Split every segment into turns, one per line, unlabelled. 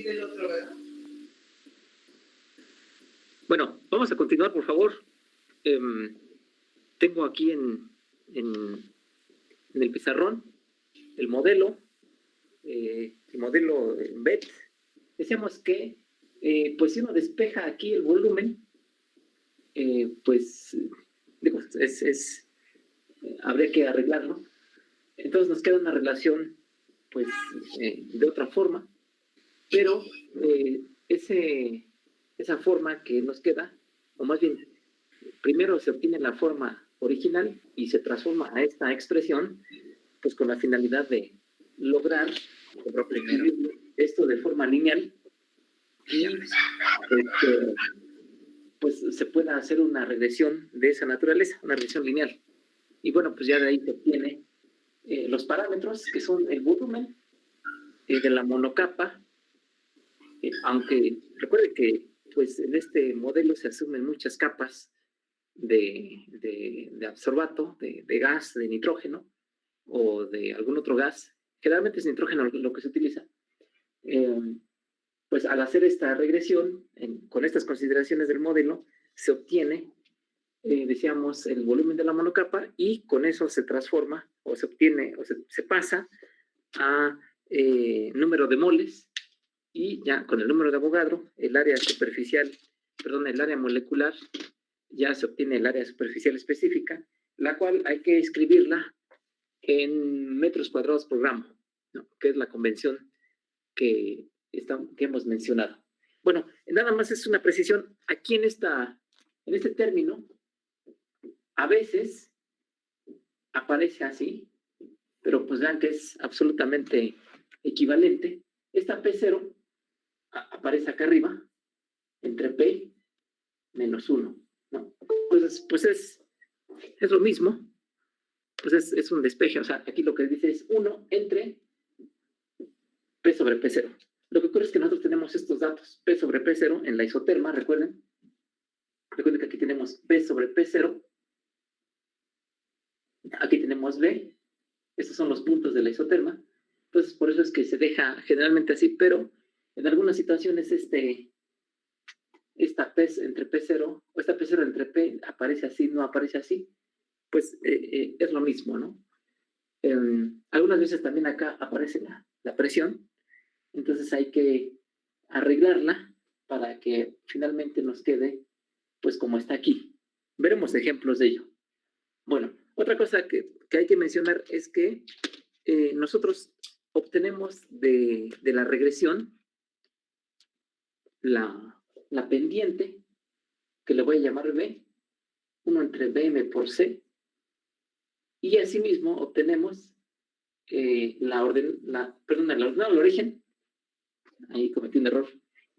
pide el otro, ¿verdad?
Bueno, vamos a continuar, por favor. Tengo aquí en el pizarrón el modelo BET. Decíamos que, pues si uno despeja aquí el volumen, pues, digo, habría que arreglarlo. Entonces nos queda una relación, pues, de otra forma, pero esa forma que nos queda, o más bien, primero se obtiene la forma original y se transforma a esta expresión, pues con la finalidad de lograr esto de forma lineal y pues se pueda hacer una regresión de esa naturaleza, una regresión lineal. Y bueno, pues ya de ahí se obtiene los parámetros que son el volumen de la monocapa, aunque recuerde que pues en este modelo se asumen muchas capas de absorbato, de gas, de nitrógeno o de algún otro gas. Generalmente es nitrógeno lo que se utiliza. Pues al hacer esta regresión, con estas consideraciones del modelo, se obtiene, decíamos, el volumen de la monocapa y con eso se transforma o se obtiene o se pasa a número de moles y ya con el número de Avogadro, el área superficial, perdón, el área molecular, ya se obtiene el área superficial específica, la cual hay que escribirla en metros cuadrados por gramo, ¿no? Que es la convención que hemos mencionado. Bueno, nada más es una precisión. Aquí en este término, a veces aparece así, pero pues vean que es absolutamente equivalente. Esta P0 aparece acá arriba, entre P menos 1, ¿no? Pues es lo mismo, pues es un despeje, o sea, aquí lo que dice es 1 entre P sobre P0. Lo que ocurre es que nosotros tenemos estos datos, P sobre P0 en la isoterma, recuerden que aquí tenemos P sobre P0, aquí tenemos B, estos son los puntos de la isoterma, entonces por eso es que se deja generalmente así, pero en algunas situaciones esta P entre P0, o esta P0 entre P aparece así, no aparece así, pues es lo mismo, ¿no? Algunas veces también acá aparece la presión, entonces hay que arreglarla para que finalmente nos quede pues como está aquí. Veremos ejemplos de ello. Bueno, otra cosa que hay que mencionar es que nosotros obtenemos de la regresión la pendiente, que le voy a llamar B, 1 entre Bm por C, y asimismo obtenemos la ordenada al origen, ahí cometí un error,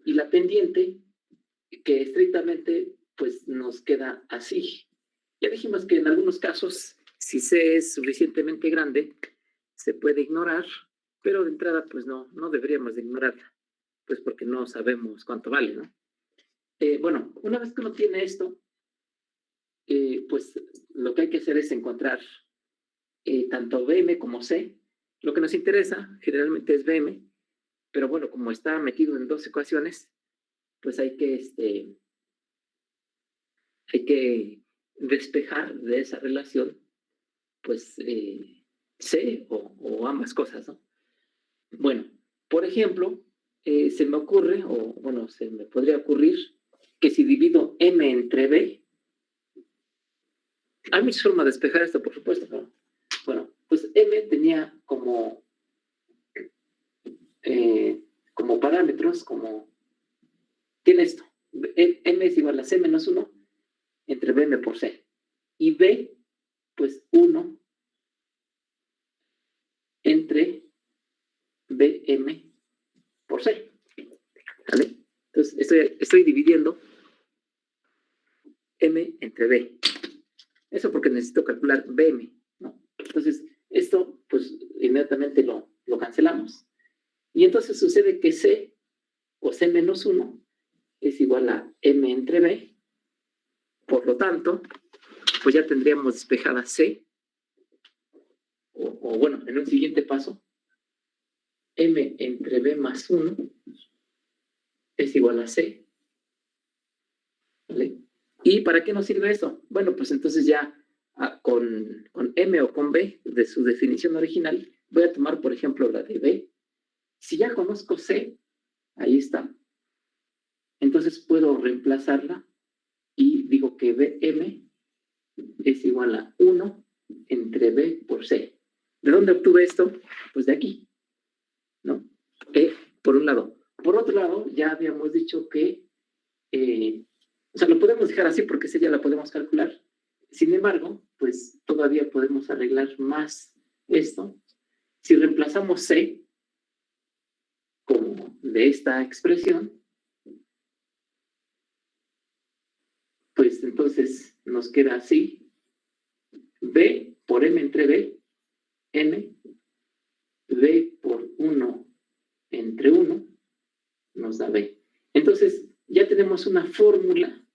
y la pendiente, que estrictamente pues nos queda así. Ya dijimos que en algunos casos, si C es suficientemente grande, se puede ignorar, pero de entrada pues no deberíamos de ignorarla, pues porque no sabemos cuánto vale, ¿no? Bueno, una vez que uno tiene esto, pues lo que hay que hacer es encontrar tanto BM como C. Lo que nos interesa generalmente es BM, pero bueno, como está metido en dos ecuaciones, pues hay que despejar de esa relación, pues C o ambas cosas, ¿no? Bueno, por ejemplo, se me ocurre, o bueno, se me podría ocurrir que si divido M entre B, hay muchas formas de despejar esto, por supuesto, pero bueno, pues M tenía como parámetros, tiene esto, M es igual a C menos 1 entre Bm por C, y B, pues 1 entre Bm por C, ¿vale? Entonces, estoy dividiendo M entre B. Eso porque necesito calcular Bm, ¿no? Entonces, esto, pues, inmediatamente lo cancelamos. Y entonces sucede que C, o C menos 1, es igual a M entre B. Por lo tanto, pues ya tendríamos despejada C, o bueno, en un siguiente paso, M entre B más 1 es igual a C. ¿Vale? ¿Y para qué nos sirve eso? Bueno, pues entonces ya con M o con B de su definición original, voy a tomar, por ejemplo, la de B. Si ya conozco C, ahí está. Entonces puedo reemplazarla y digo que BM es igual a 1 entre B por C. ¿De dónde obtuve esto? Pues de aquí, ¿no? Por un lado. Por otro lado, ya habíamos dicho que, o sea, lo podemos dejar así porque esa ya la podemos calcular. Sin embargo, pues todavía podemos arreglar más esto. Si reemplazamos C como de esta expresión, pues entonces nos queda así. B por M entre B, M, B por 1 entre 1, nos da B. Entonces, ya tenemos una fórmula,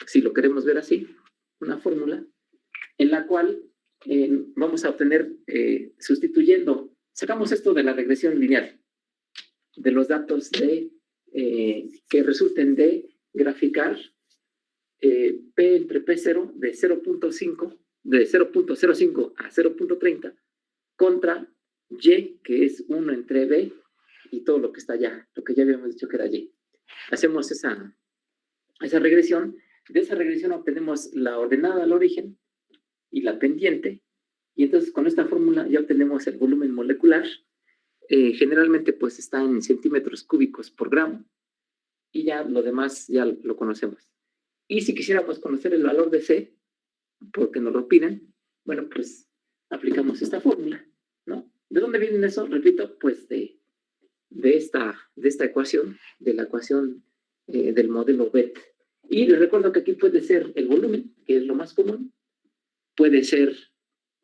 si lo queremos ver así, una fórmula en la cual vamos a obtener, sustituyendo, sacamos esto de la regresión lineal, de los datos que resulten de graficar P entre P0 de 0.5, de 0.05 a 0.30 contra Y, que es 1 entre B, y todo lo que está allá, lo que ya habíamos dicho que era Y. Hacemos esa regresión. De esa regresión obtenemos la ordenada al origen y la pendiente, y entonces con esta fórmula ya obtenemos el volumen molecular. Generalmente pues está en centímetros cúbicos por gramo, y ya lo demás ya lo conocemos. Y si quisiéramos conocer el valor de C, porque nos lo piden, bueno, pues aplicamos esta fórmula, ¿no? ¿De dónde viene eso? Repito, pues de esta ecuación, de la ecuación del modelo BET. Y les recuerdo que aquí puede ser el volumen, que es lo más común, puede ser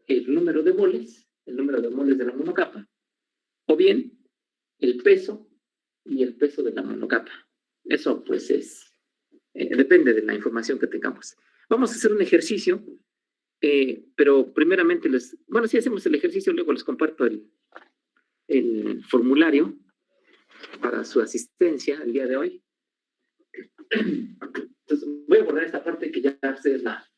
el número de moles de la monocapa, o bien el peso y el peso de la monocapa. Eso pues depende de la información que tengamos. Vamos a hacer un ejercicio, pero primeramente bueno, si hacemos el ejercicio, luego les comparto el formulario para su asistencia el día de hoy. Entonces, voy a borrar esta parte que ya ustedes la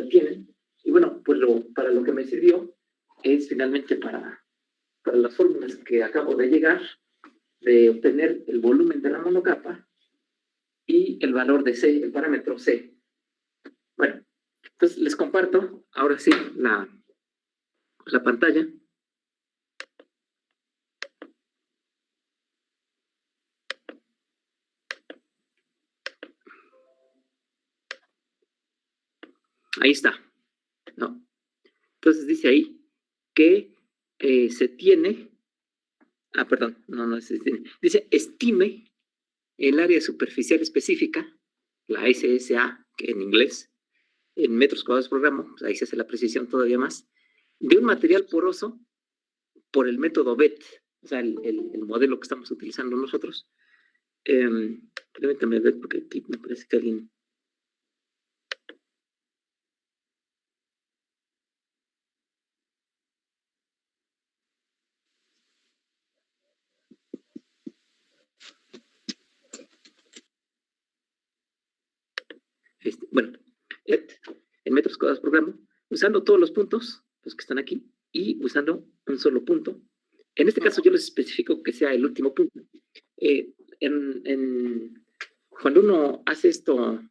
tienen. Y bueno, pues para lo que me sirvió es finalmente para las fórmulas que acabo de llegar, de obtener el volumen de la monocapa y el valor de C, el parámetro C. Bueno, entonces les comparto ahora sí la pantalla. Ahí está, ¿no? Entonces dice ahí que se tiene, perdón, no se tiene, dice estime el área superficial específica, la SSA, que en inglés, en metros cuadrados por gramo, pues ahí se hace la precisión todavía más, de un material poroso por el método BET, o sea, el modelo que estamos utilizando nosotros. Permítame ver porque aquí me parece que alguien... bueno, en metros cuadrados por gramo, usando todos los puntos, los que están aquí, y usando un solo punto. En este caso yo les especifico que sea el último punto. Cuando uno hace esto,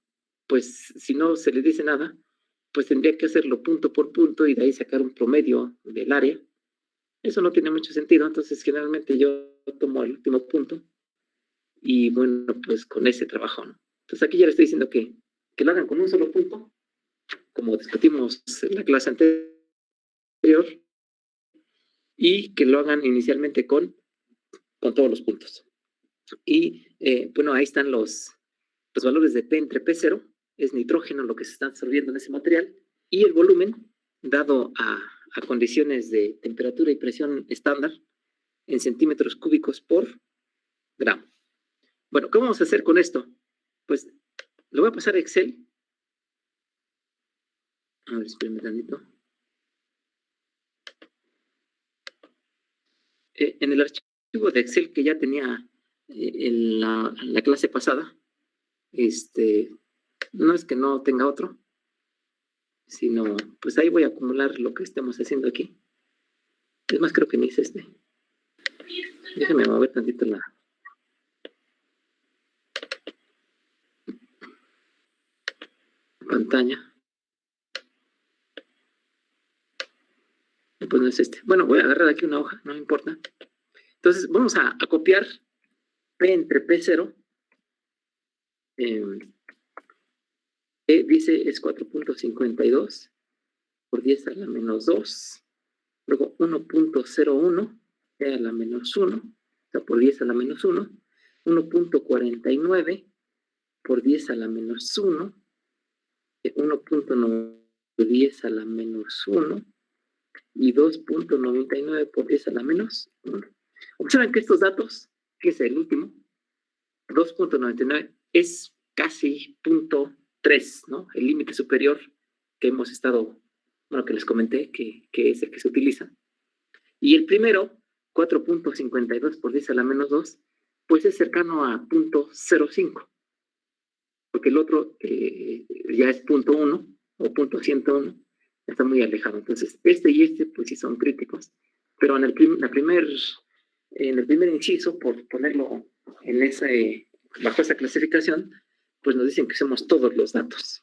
pues si no se le dice nada, pues tendría que hacerlo punto por punto y de ahí sacar un promedio del área. Eso no tiene mucho sentido, entonces generalmente yo tomo el último punto y bueno, pues con ese trabajo, ¿no? Entonces aquí ya le estoy diciendo que lo hagan con un solo punto, como discutimos en la clase anterior, y que lo hagan inicialmente con todos los puntos. Y bueno, ahí están los valores de P entre P0, es nitrógeno lo que se está absorbiendo en ese material, y el volumen, dado a condiciones de temperatura y presión estándar, en centímetros cúbicos por gramo. Bueno, ¿qué vamos a hacer con esto? Pues lo voy a pasar a Excel. A ver, espérenme tantito. En el archivo de Excel que ya tenía en la clase pasada. No es que no tenga otro, sino pues ahí voy a acumular lo que estemos haciendo aquí. Es más, creo que ni es este. Déjame mover tantito la pantalla. Pues no es este. Bueno, voy a agarrar aquí una hoja, no me importa. Entonces, vamos a copiar P entre P0. Dice es 4.52 por 10 a la menos 2. Luego 1.01 a la menos 1, o sea, por 10 a la menos 1. 1.49 por 10 a la menos 1. 1.10 a la menos 1. Y 2.99 por 10 a la menos 1. Observen que estos datos, que es el último, 2.99 es casi 0.3, ¿no? El límite superior que hemos estado, bueno, que les comenté, que es el que se utiliza. Y el primero, 4.52 por 10 a la menos 2, pues es cercano a 0.05, porque el otro ya es 0.1 o 0.101, está muy alejado. Entonces, este y este, pues sí son críticos, pero en el primer inciso, por ponerlo bajo esa clasificación, pues nos dicen que usemos todos los datos.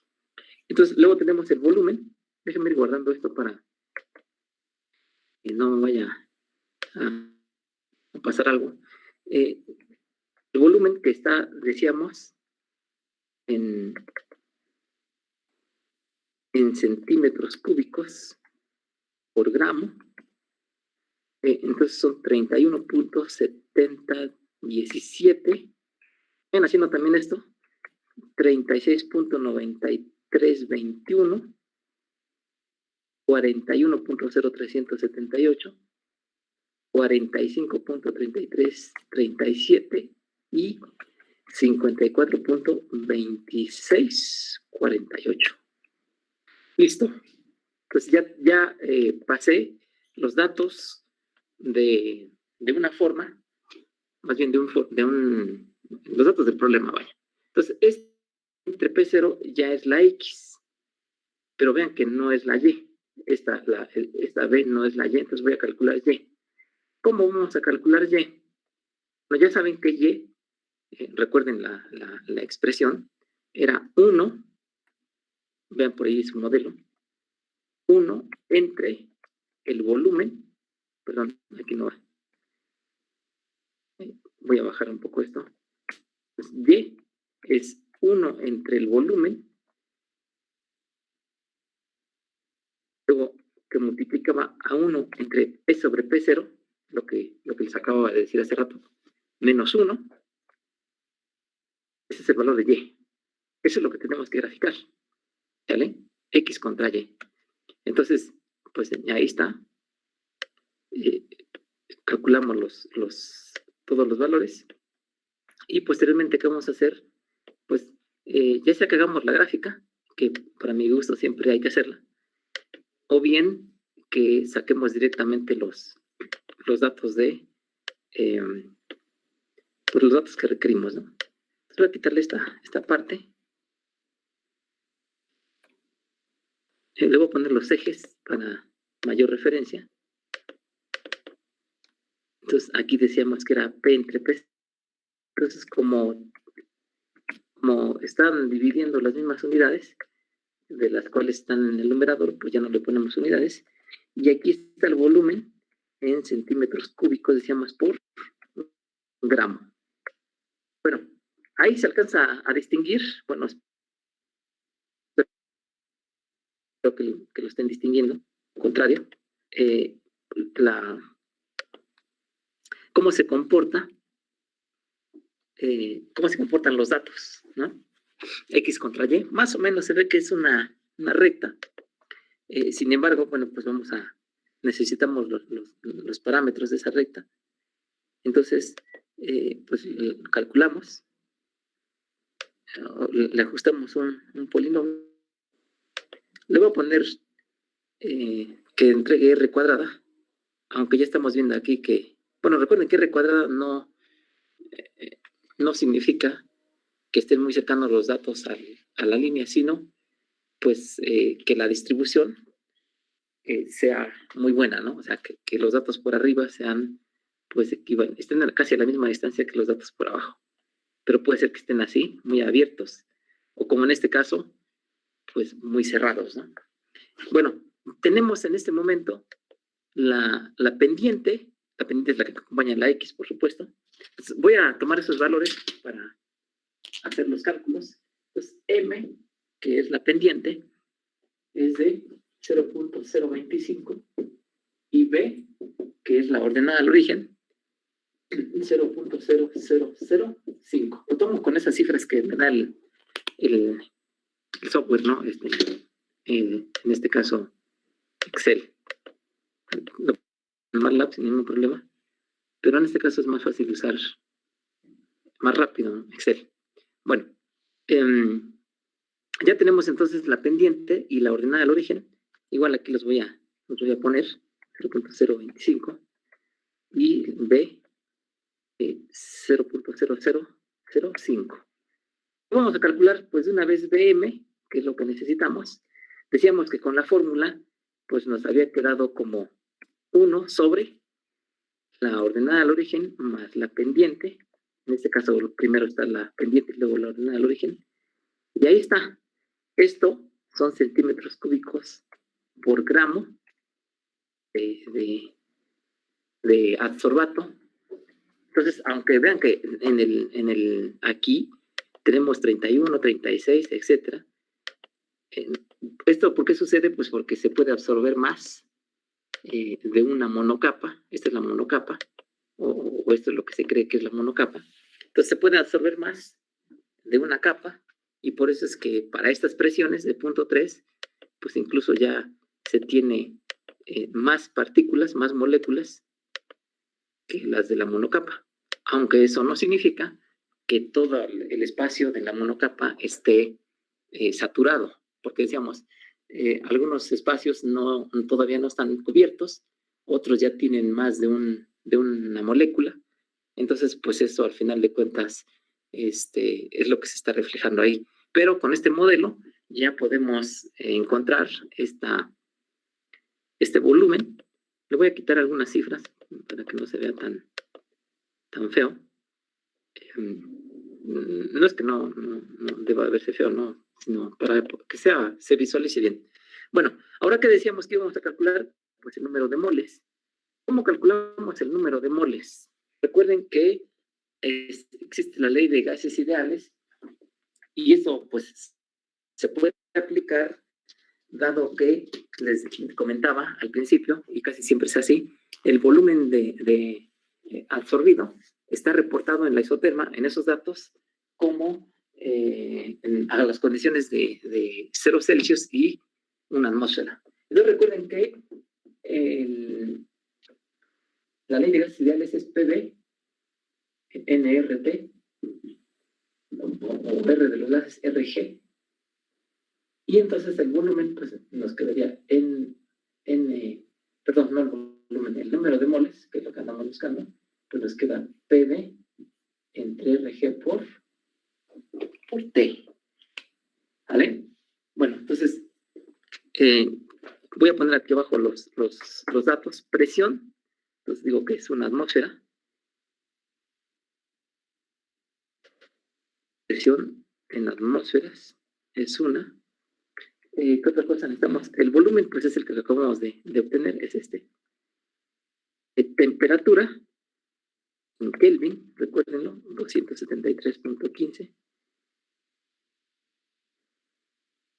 Entonces, luego tenemos el volumen. Déjenme ir guardando esto para que no me vaya a pasar algo. El volumen que está, decíamos, en centímetros cúbicos por gramo. Entonces son 31.7017. Ven haciendo también esto. 36.9321. 41.0378. 45.3337 y 54.2648. Listo. Pues ya pasé los datos de una forma, más bien los datos del problema, vaya. Entonces, entre P0 ya es la X, pero vean que no es la Y. Esta B no es la Y, entonces voy a calcular Y. ¿Cómo vamos a calcular Y? Bueno, ya saben que Y, recuerden la expresión, era 1, vean por ahí su modelo, 1 entre el volumen, perdón, aquí no va. Voy a bajar un poco esto. Pues Y es 1 entre el volumen, luego que multiplicaba a 1 entre P sobre P0, lo que les acababa de decir hace rato, menos 1. Ese es el valor de Y. Eso es lo que tenemos que graficar. ¿Vale? X contra Y. Entonces, pues ahí está. Calculamos todos los valores. Y posteriormente, ¿qué vamos a hacer? Pues ya sea que hagamos la gráfica, que para mi gusto siempre hay que hacerla, o bien que saquemos directamente los datos pues los datos que requerimos, ¿no? Entonces voy a quitarle esta parte. Le voy a poner los ejes para mayor referencia. Entonces aquí decíamos que era P entre P. Entonces como están dividiendo las mismas unidades, de las cuales están en el numerador, pues ya no le ponemos unidades. Y aquí está el volumen en centímetros cúbicos, decíamos, por gramo. Bueno, ahí se alcanza a distinguir, bueno, espero que lo estén distinguiendo, al contrario, cómo se comportan los datos, ¿no? X contra Y, más o menos se ve que es una recta. Sin embargo, bueno, pues necesitamos los parámetros de esa recta. Entonces, pues calculamos, le ajustamos un polinomio. Le voy a poner que entregue R cuadrada, aunque ya estamos viendo aquí que, bueno, recuerden que R cuadrada no no significa que estén muy cercanos los datos a la línea, sino pues que la distribución sea muy buena, ¿no? O sea, que los datos por arriba sean, pues, estén casi a la misma distancia que los datos por abajo. Pero puede ser que estén así, muy abiertos, o como en este caso, pues, muy cerrados, ¿no? Bueno, tenemos en este momento la pendiente es la que acompaña a la X, por supuesto. Entonces, voy a tomar esos valores para hacer los cálculos. Entonces, M, que es la pendiente, es de 0.025 y B, que es la ordenada al origen, 0.0005. Lo tomo con esas cifras que me da el software, ¿no? En este caso, Excel. MATLAB sin ningún problema, pero en este caso es más fácil usar, más rápido, ¿no? Excel. Bueno, ya tenemos entonces la pendiente y la ordenada al origen. Igual aquí los voy a poner 0.025 y B 0.0005. Vamos a calcular pues de una vez BM, que es lo que necesitamos. Decíamos que con la fórmula pues nos había quedado como 1 sobre la ordenada al origen más la pendiente. En este caso primero está la pendiente y luego la ordenada al origen. Y ahí está. Esto son centímetros cúbicos por gramo de adsorbato. Entonces, aunque vean que aquí tenemos 31, 36, etcétera. ¿Esto por qué sucede? Pues porque se puede absorber más de una monocapa. Esta es la monocapa, o esto es lo que se cree que es la monocapa. Entonces se puede absorber más de una capa, y por eso es que para estas presiones de 0.3, pues incluso ya se tiene más partículas, más moléculas que las de la monocapa, aunque eso no significa que todo el espacio de la monocapa esté saturado, porque decíamos, algunos espacios todavía no están cubiertos, otros ya tienen más de una molécula. Entonces, pues eso al final de cuentas es lo que se está reflejando ahí. Pero con este modelo ya podemos encontrar este volumen. Le voy a quitar algunas cifras para que no se vea tan feo. No es que no deba verse feo, no, sino para que se visualice bien. Bueno, ahora que decíamos que íbamos a calcular pues el número de moles. ¿Cómo calculamos el número de moles? Recuerden que existe la ley de gases ideales, y eso pues se puede aplicar dado que les comentaba al principio, y casi siempre es así, el volumen de absorbido está reportado en la isoterma, en esos datos, como a las condiciones de 0 Celsius y una atmósfera. Entonces recuerden que la ley de gases ideales es PV, NRT, o R de los gases, RG. Y entonces el volumen pues, nos quedaría perdón, no el volumen, el número de moles, que es lo que andamos buscando, pues nos queda PV entre RG por T. ¿Vale? Bueno, entonces voy a poner aquí abajo los datos. Presión, entonces digo que es una atmósfera. Presión en atmósferas es una. ¿Qué otra cosa necesitamos? El volumen, pues es el que acabamos de obtener, es este. Temperatura en Kelvin, recuérdenlo, 273.15.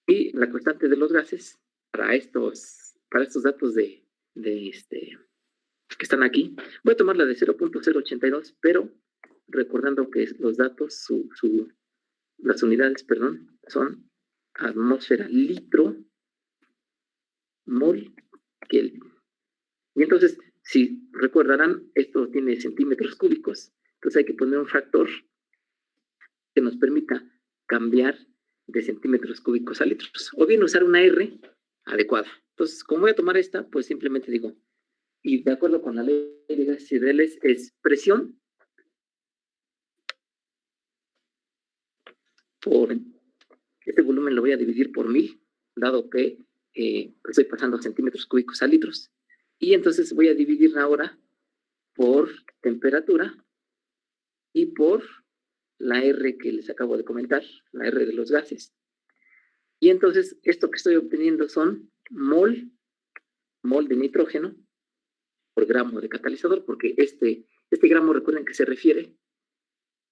Y la constante de los gases para estos datos que están aquí. Voy a tomar la de 0.082, pero recordando que los datos, las unidades, perdón, son atmósfera, litro, mol, Kelvin. Y entonces, si recordarán, esto tiene centímetros cúbicos, entonces hay que poner un factor que nos permita cambiar de centímetros cúbicos a litros, o bien usar una R adecuada. Entonces, como voy a tomar esta, pues simplemente digo, y de acuerdo con la ley de gases ideales, es presión por este volumen lo voy a dividir por 1000, dado que estoy pasando centímetros cúbicos a litros. Y entonces voy a dividir ahora por temperatura y por la R que les acabo de comentar, la R de los gases. Y entonces esto que estoy obteniendo son mol de nitrógeno por gramo de catalizador, porque este gramo, recuerden que se refiere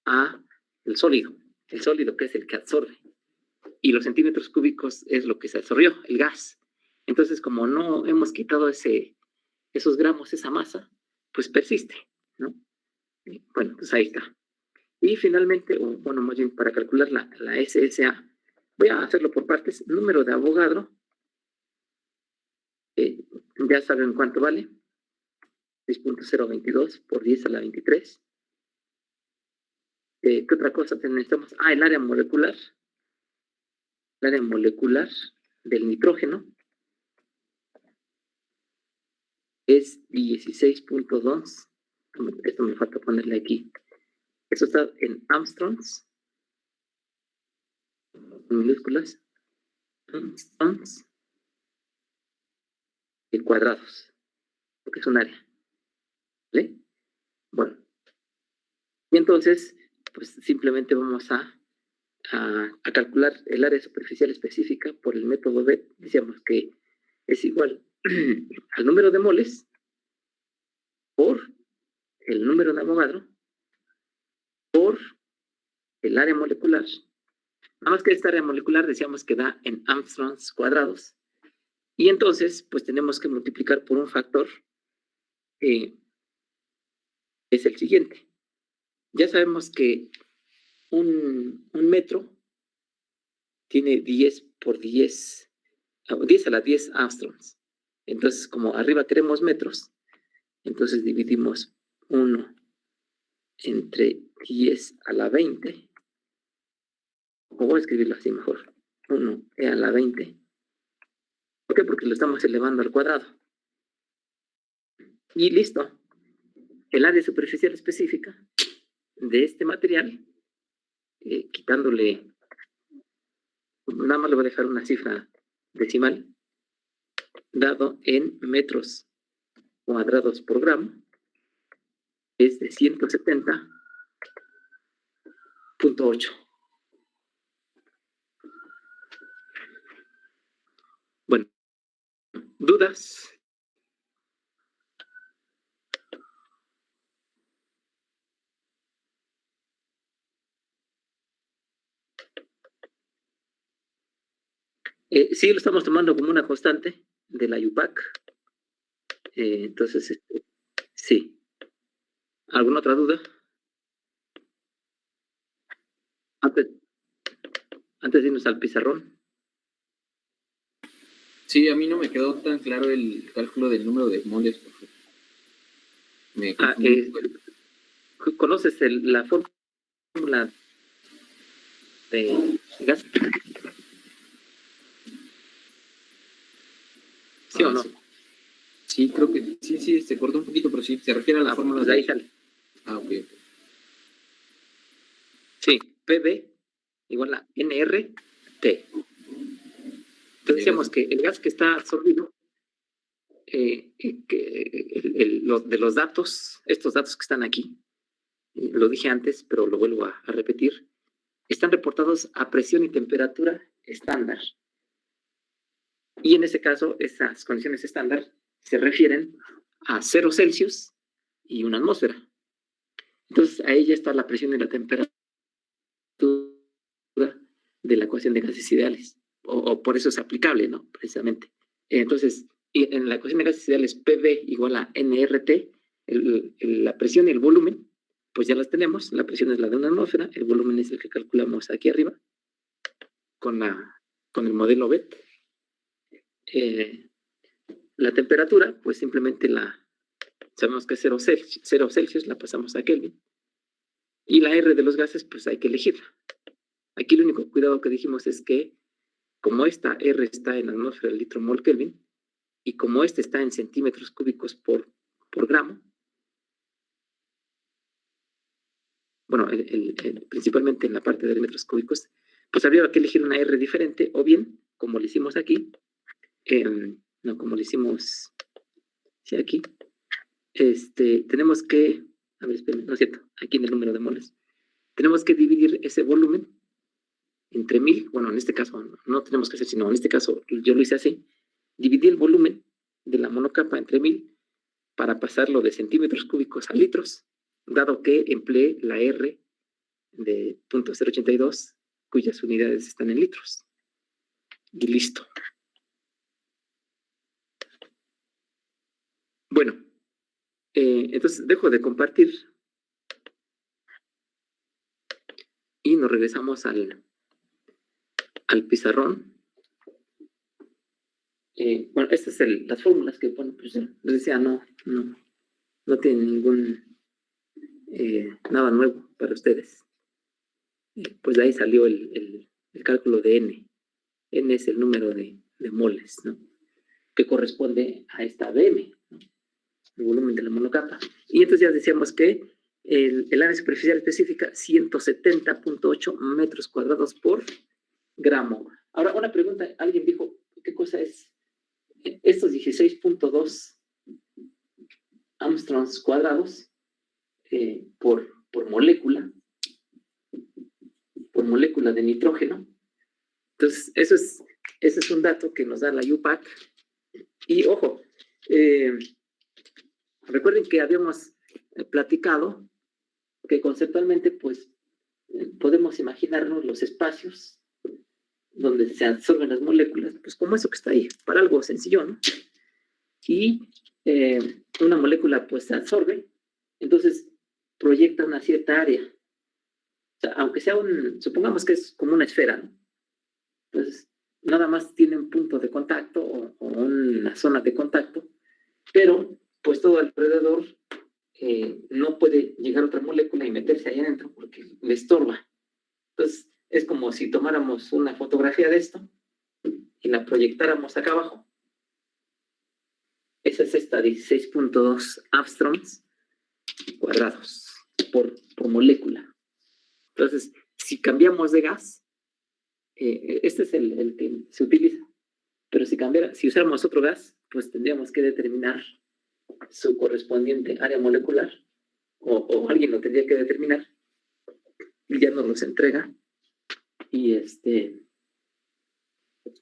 a el sólido que es el que absorbe, y los centímetros cúbicos es lo que se absorbió, el gas. Entonces, como no hemos quitado esos gramos, esa masa, pues persiste, ¿no? Bueno, pues ahí está. Y finalmente, bueno, más bien para calcular la SSA, voy a hacerlo por partes. Número de Avogadro, ya saben cuánto vale, 6.022 por 10 a la 23. ¿Qué otra cosa necesitamos? El área molecular. El área molecular del nitrógeno es 16.2. Esto me falta ponerle aquí. Eso está en Armstrongs, en minúsculas. Armstrongs y cuadrados, porque es un área. ¿Vale? Bueno. Y entonces, pues simplemente vamos a calcular el área superficial específica por el método BET. Decíamos que es igual al número de moles por el número de Avogadro por el área molecular. Nada más que esta área molecular decíamos que da en Armstrongs cuadrados. Y entonces, pues tenemos que multiplicar por un factor que es el siguiente. Ya sabemos que un metro tiene 10 por 10, 10 a la 10 Armstrongs. Entonces, como arriba queremos metros, entonces dividimos 1 entre 10 a la 20. O voy a escribirlo así mejor. 1 a la 20. ¿Por qué? Porque lo estamos elevando al cuadrado. Y listo. El área superficial específica de este material, quitándole, nada más le voy a dejar una cifra decimal, dado en metros cuadrados por gramo, es de 170.8. Bueno, ¿dudas? Sí, lo estamos tomando como una constante de la UPAC. Entonces, sí. ¿Alguna otra duda? Antes de irnos al pizarrón.
Sí, a mí no me quedó tan claro el cálculo del número de moles, por favor.
¿Conoces la fórmula de gas? ¿Sí o no?
Sí, creo que sí, se cortó un poquito, pero sí, se refiere a la fórmula
de ahí sale.
Ok.
Sí, PV igual a NRT. Entonces decíamos que el gas que está absorbido, de los datos, estos datos que están aquí, lo dije antes, pero lo vuelvo a repetir, están reportados a presión y temperatura estándar. Y en ese caso, esas condiciones estándar se refieren a 0 Celsius y una atmósfera. Entonces, ahí ya está la presión y la temperatura de la ecuación de gases ideales. O por eso es aplicable, ¿no? Precisamente. Entonces, en la ecuación de gases ideales, PV igual a NRT, la presión y el volumen, pues ya las tenemos. La presión es la de una atmósfera, el volumen es el que calculamos aquí arriba, con el modelo BET. La temperatura, pues simplemente sabemos que es 0 Celsius, la pasamos a Kelvin. Y la R de los gases, pues hay que elegirla. Aquí el único cuidado que dijimos es que, como esta R está en atmósfera litro mol Kelvin, y como este está en centímetros cúbicos por gramo, bueno, principalmente en la parte de metros cúbicos, pues habría que elegir una R diferente, o bien, como lo hicimos aquí, no, como lo hicimos, sí, aquí, tenemos que, a ver, esperen, no es cierto, aquí en el número de moles, tenemos que dividir ese volumen entre 1000, bueno, en este caso no tenemos que hacer, sino en este caso yo lo hice así, dividí el volumen de la monocapa entre 1000 para pasarlo de centímetros cúbicos a litros, dado que empleé la R de 0.082, cuyas unidades están en litros. Y listo. Bueno, entonces dejo de compartir y nos regresamos al pizarrón. Bueno, estas son las fórmulas que, bueno, pues les decía, no tienen ningún nada nuevo para ustedes. Pues de ahí salió el cálculo de N. N es el número de moles, ¿no? Que corresponde a esta BM, ¿no? El volumen de la monocapa. Y entonces ya decíamos que el área superficial específica, 170.8 metros cuadrados por gramo. Ahora, una pregunta, alguien dijo, ¿qué cosa es estos 16.2 Armstrongs cuadrados por molécula de nitrógeno? Entonces, ese es un dato que nos da la UPAC. Y ojo, recuerden que habíamos platicado que conceptualmente, pues, podemos imaginarnos los espacios donde se absorben las moléculas, pues como eso que está ahí, para algo sencillo, ¿no? Y una molécula, pues, se absorbe, entonces proyecta una cierta área. O sea, aunque sea supongamos que es como una esfera, ¿no? Pues nada más tiene un punto de contacto o una zona de contacto, pero pues todo alrededor no puede llegar otra molécula y meterse ahí adentro porque le estorba. Entonces es como si tomáramos una fotografía de esto y la proyectáramos acá abajo. Esa es esta 16.2 Armstrongs cuadrados por molécula. Entonces, si cambiamos de gas, este es el que se utiliza. Pero si usáramos otro gas, pues tendríamos que determinar su correspondiente área molecular, o alguien lo tendría que determinar, y ya nos los entrega. Y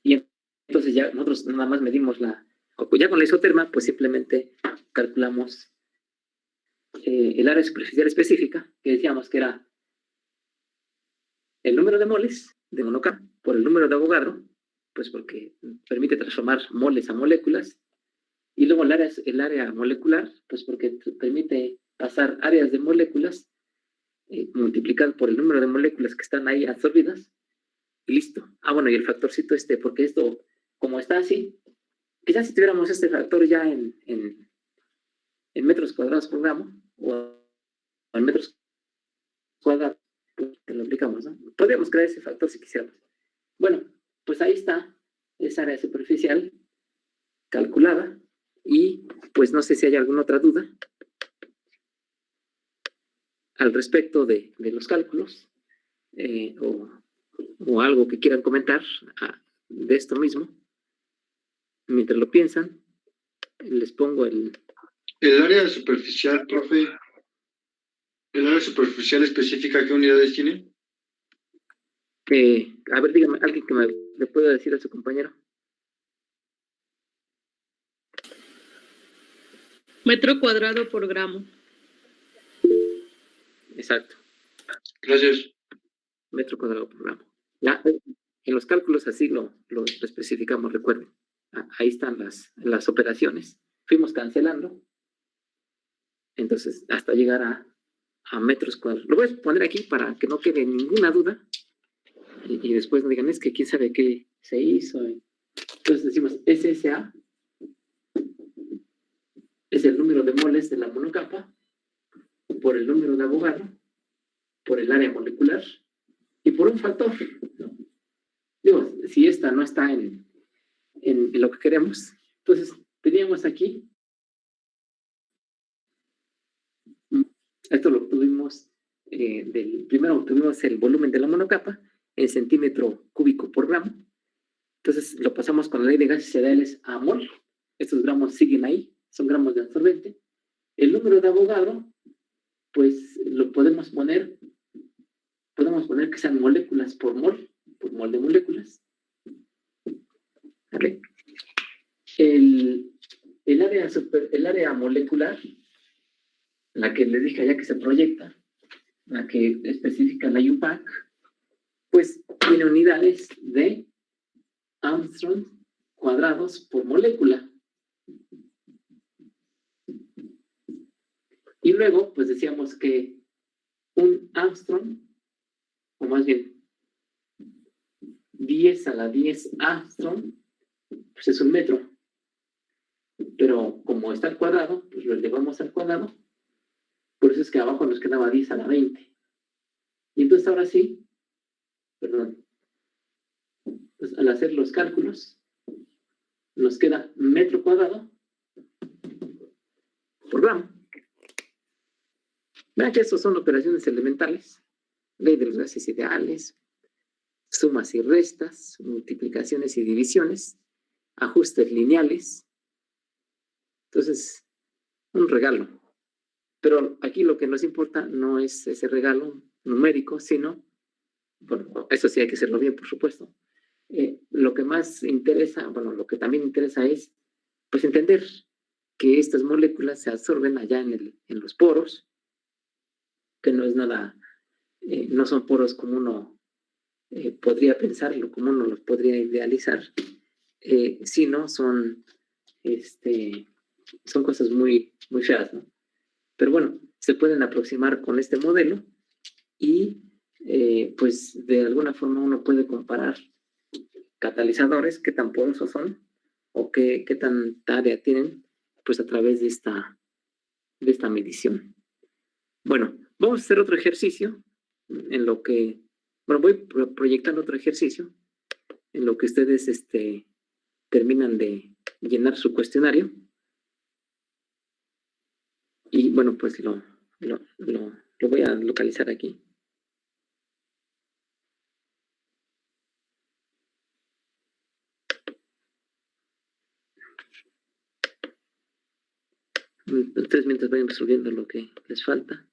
entonces ya nosotros nada más medimos ya con la isoterma, pues simplemente calculamos el área superficial específica, que decíamos que era el número de moles de monocapa por el número de Avogadro, pues porque permite transformar moles a moléculas, y luego el área molecular, pues porque permite pasar áreas de moléculas multiplicado por el número de moléculas que están ahí absorbidas, y listo. Bueno, y el factorcito porque esto, como está así, quizás si tuviéramos este factor ya en metros cuadrados por gramo, o en metros cuadrados, pues lo aplicamos, ¿no? Podríamos crear ese factor si quisiéramos. Bueno, pues ahí está esa área superficial calculada, y pues no sé si hay alguna otra duda al respecto de los cálculos, o algo que quieran comentar de esto mismo. Mientras lo piensan, les pongo el
área superficial, profe. ¿El área superficial específica qué unidades tiene?
A ver, dígame, alguien que le pueda decir a su compañero.
Metro cuadrado por gramo.
Exacto.
Gracias.
Metro cuadrado por gramo. Ya, en los cálculos así lo especificamos, recuerden. Ahí están las operaciones. Fuimos cancelando. Entonces, hasta llegar a metros cuadrados. Lo voy a poner aquí para que no quede ninguna duda. Y después no digan, es que quién sabe qué se hizo. Entonces decimos, SSA es el número de moles de la monocapa por el número de Avogadro, por el área molecular y por un factor, ¿no? Digo, si esta no está en lo que queremos, entonces teníamos aquí, esto lo obtuvimos, primero obtuvimos el volumen de la monocapa, en centímetro cúbico por gramo. Entonces lo pasamos con la ley de gases ideales a mol. Estos gramos siguen ahí, son gramos de absorbente. El número de Avogadro, pues lo podemos poner que sean moléculas por mol de moléculas. ¿Vale? El área molecular, la que les dije allá que se proyecta, la que especifica la UPAC, pues tiene unidades de Armstrong cuadrados por molécula. Y luego, pues decíamos que un Armstrong, o más bien 10 a la 10 Armstrong, pues es un metro. Pero como está al cuadrado, pues lo elevamos al cuadrado. Por eso es que abajo nos quedaba 10 a la 20. Y entonces ahora sí, perdón, pues al hacer los cálculos, nos queda metro cuadrado por gramo. Vean que estos son operaciones elementales, ley de los gases ideales, sumas y restas, multiplicaciones y divisiones, ajustes lineales. Entonces, un regalo. Pero aquí lo que nos importa no es ese regalo numérico, sino, bueno, eso sí hay que hacerlo bien, por supuesto. Lo que más interesa, bueno, lo que también interesa es, pues, entender que estas moléculas se absorben allá en los poros, que no es nada, no son poros como uno podría pensarlo, como uno los podría idealizar, sino son cosas muy, muy feas, ¿no? Pero bueno, se pueden aproximar con este modelo y pues de alguna forma uno puede comparar catalizadores, qué tan porosos son o qué tanta área tienen, pues a través de esta medición. Bueno, vamos a hacer otro ejercicio en lo que, bueno, voy proyectando otro ejercicio en lo que ustedes terminan de llenar su cuestionario. Y bueno, pues lo voy a localizar aquí. Ustedes mientras vayan resolviendo lo que les falta.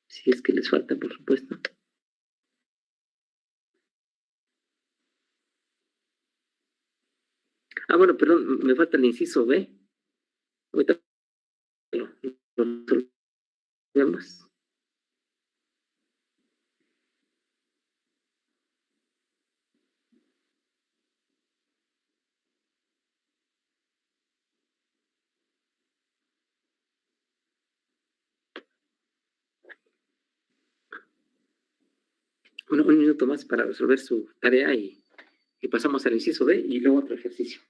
Si es que les falta, por supuesto. Ah, bueno, perdón, me falta el inciso B. Ahorita lo resolvemos. Bueno, un minuto más para resolver su tarea y pasamos al inciso B y luego otro ejercicio.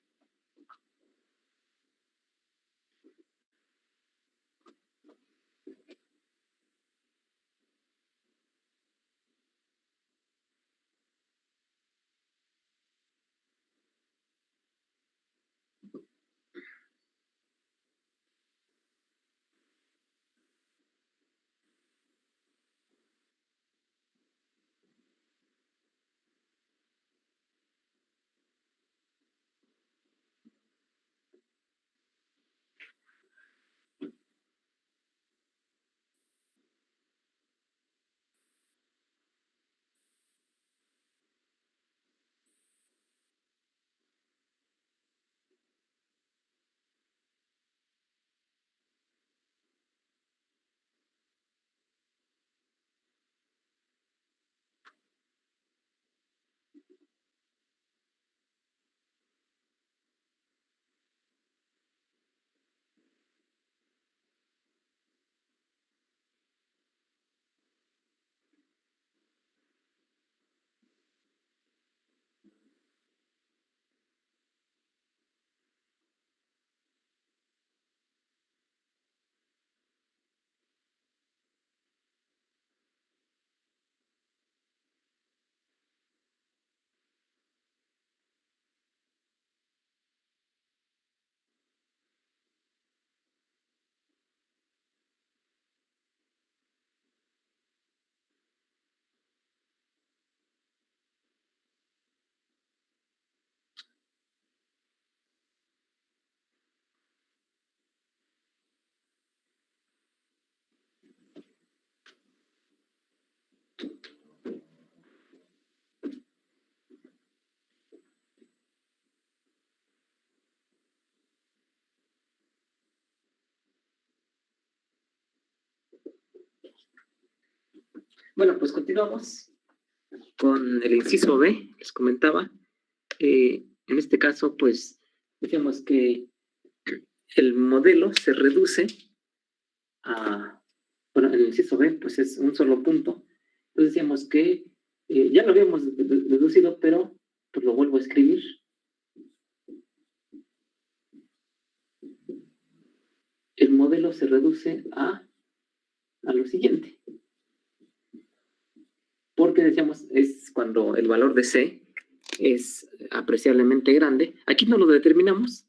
Bueno, pues continuamos con el inciso B, les comentaba. En este caso, pues, decíamos que el modelo se reduce a, bueno, en el inciso B, pues es un solo punto. Entonces decíamos que ya lo habíamos deducido, pero pues lo vuelvo a escribir. El modelo se reduce a lo siguiente. Porque decíamos, es cuando el valor de C es apreciablemente grande. Aquí no lo determinamos.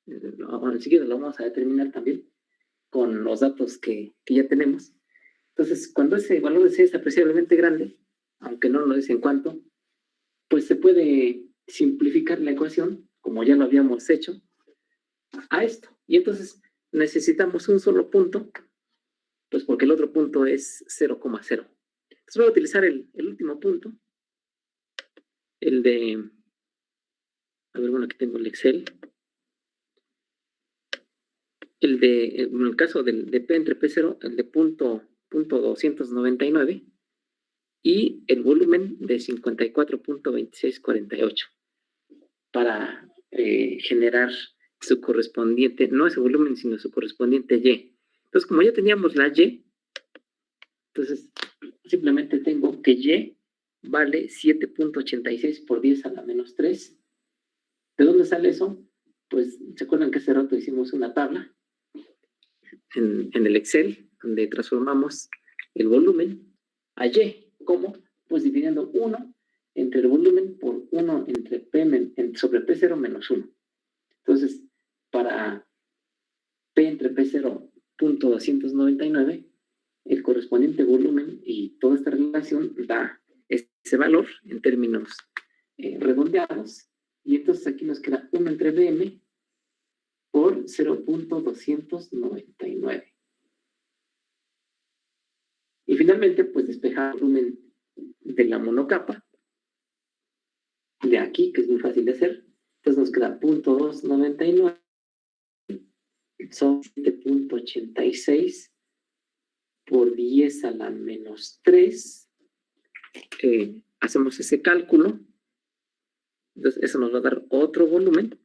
Enseguida lo vamos a determinar también con los datos que ya tenemos. Entonces, cuando ese valor de C es apreciablemente grande, aunque no lo es en cuánto, pues se puede simplificar la ecuación, como ya lo habíamos hecho, a esto. Y entonces necesitamos un solo punto, pues porque el otro punto es 0,0. Entonces voy a utilizar el último punto, el de, a ver, bueno, aquí tengo el Excel, en el caso de P entre P0, el de punto 299, y el volumen de 54.2648 para generar su correspondiente, no ese volumen, sino su correspondiente Y. Entonces, como ya teníamos la Y, entonces simplemente tengo que Y vale 7.86 por 10 a la menos 3. ¿De dónde sale eso? Pues, ¿se acuerdan que hace rato hicimos una tabla en el Excel, donde transformamos el volumen a Y? ¿Cómo? Pues dividiendo 1 entre el volumen por 1 entre P sobre P0 menos 1. Entonces, para P entre P0 punto 299, el correspondiente volumen y toda esta relación da ese valor en términos redondeados. Y entonces aquí nos queda 1 entre Bm por 0.299. Y finalmente, pues despejar el volumen de la monocapa de aquí, que es muy fácil de hacer. Entonces nos queda 0.299 son 7.86 por 10 a la menos 3. Hacemos ese cálculo. Entonces eso nos va a dar otro volumen.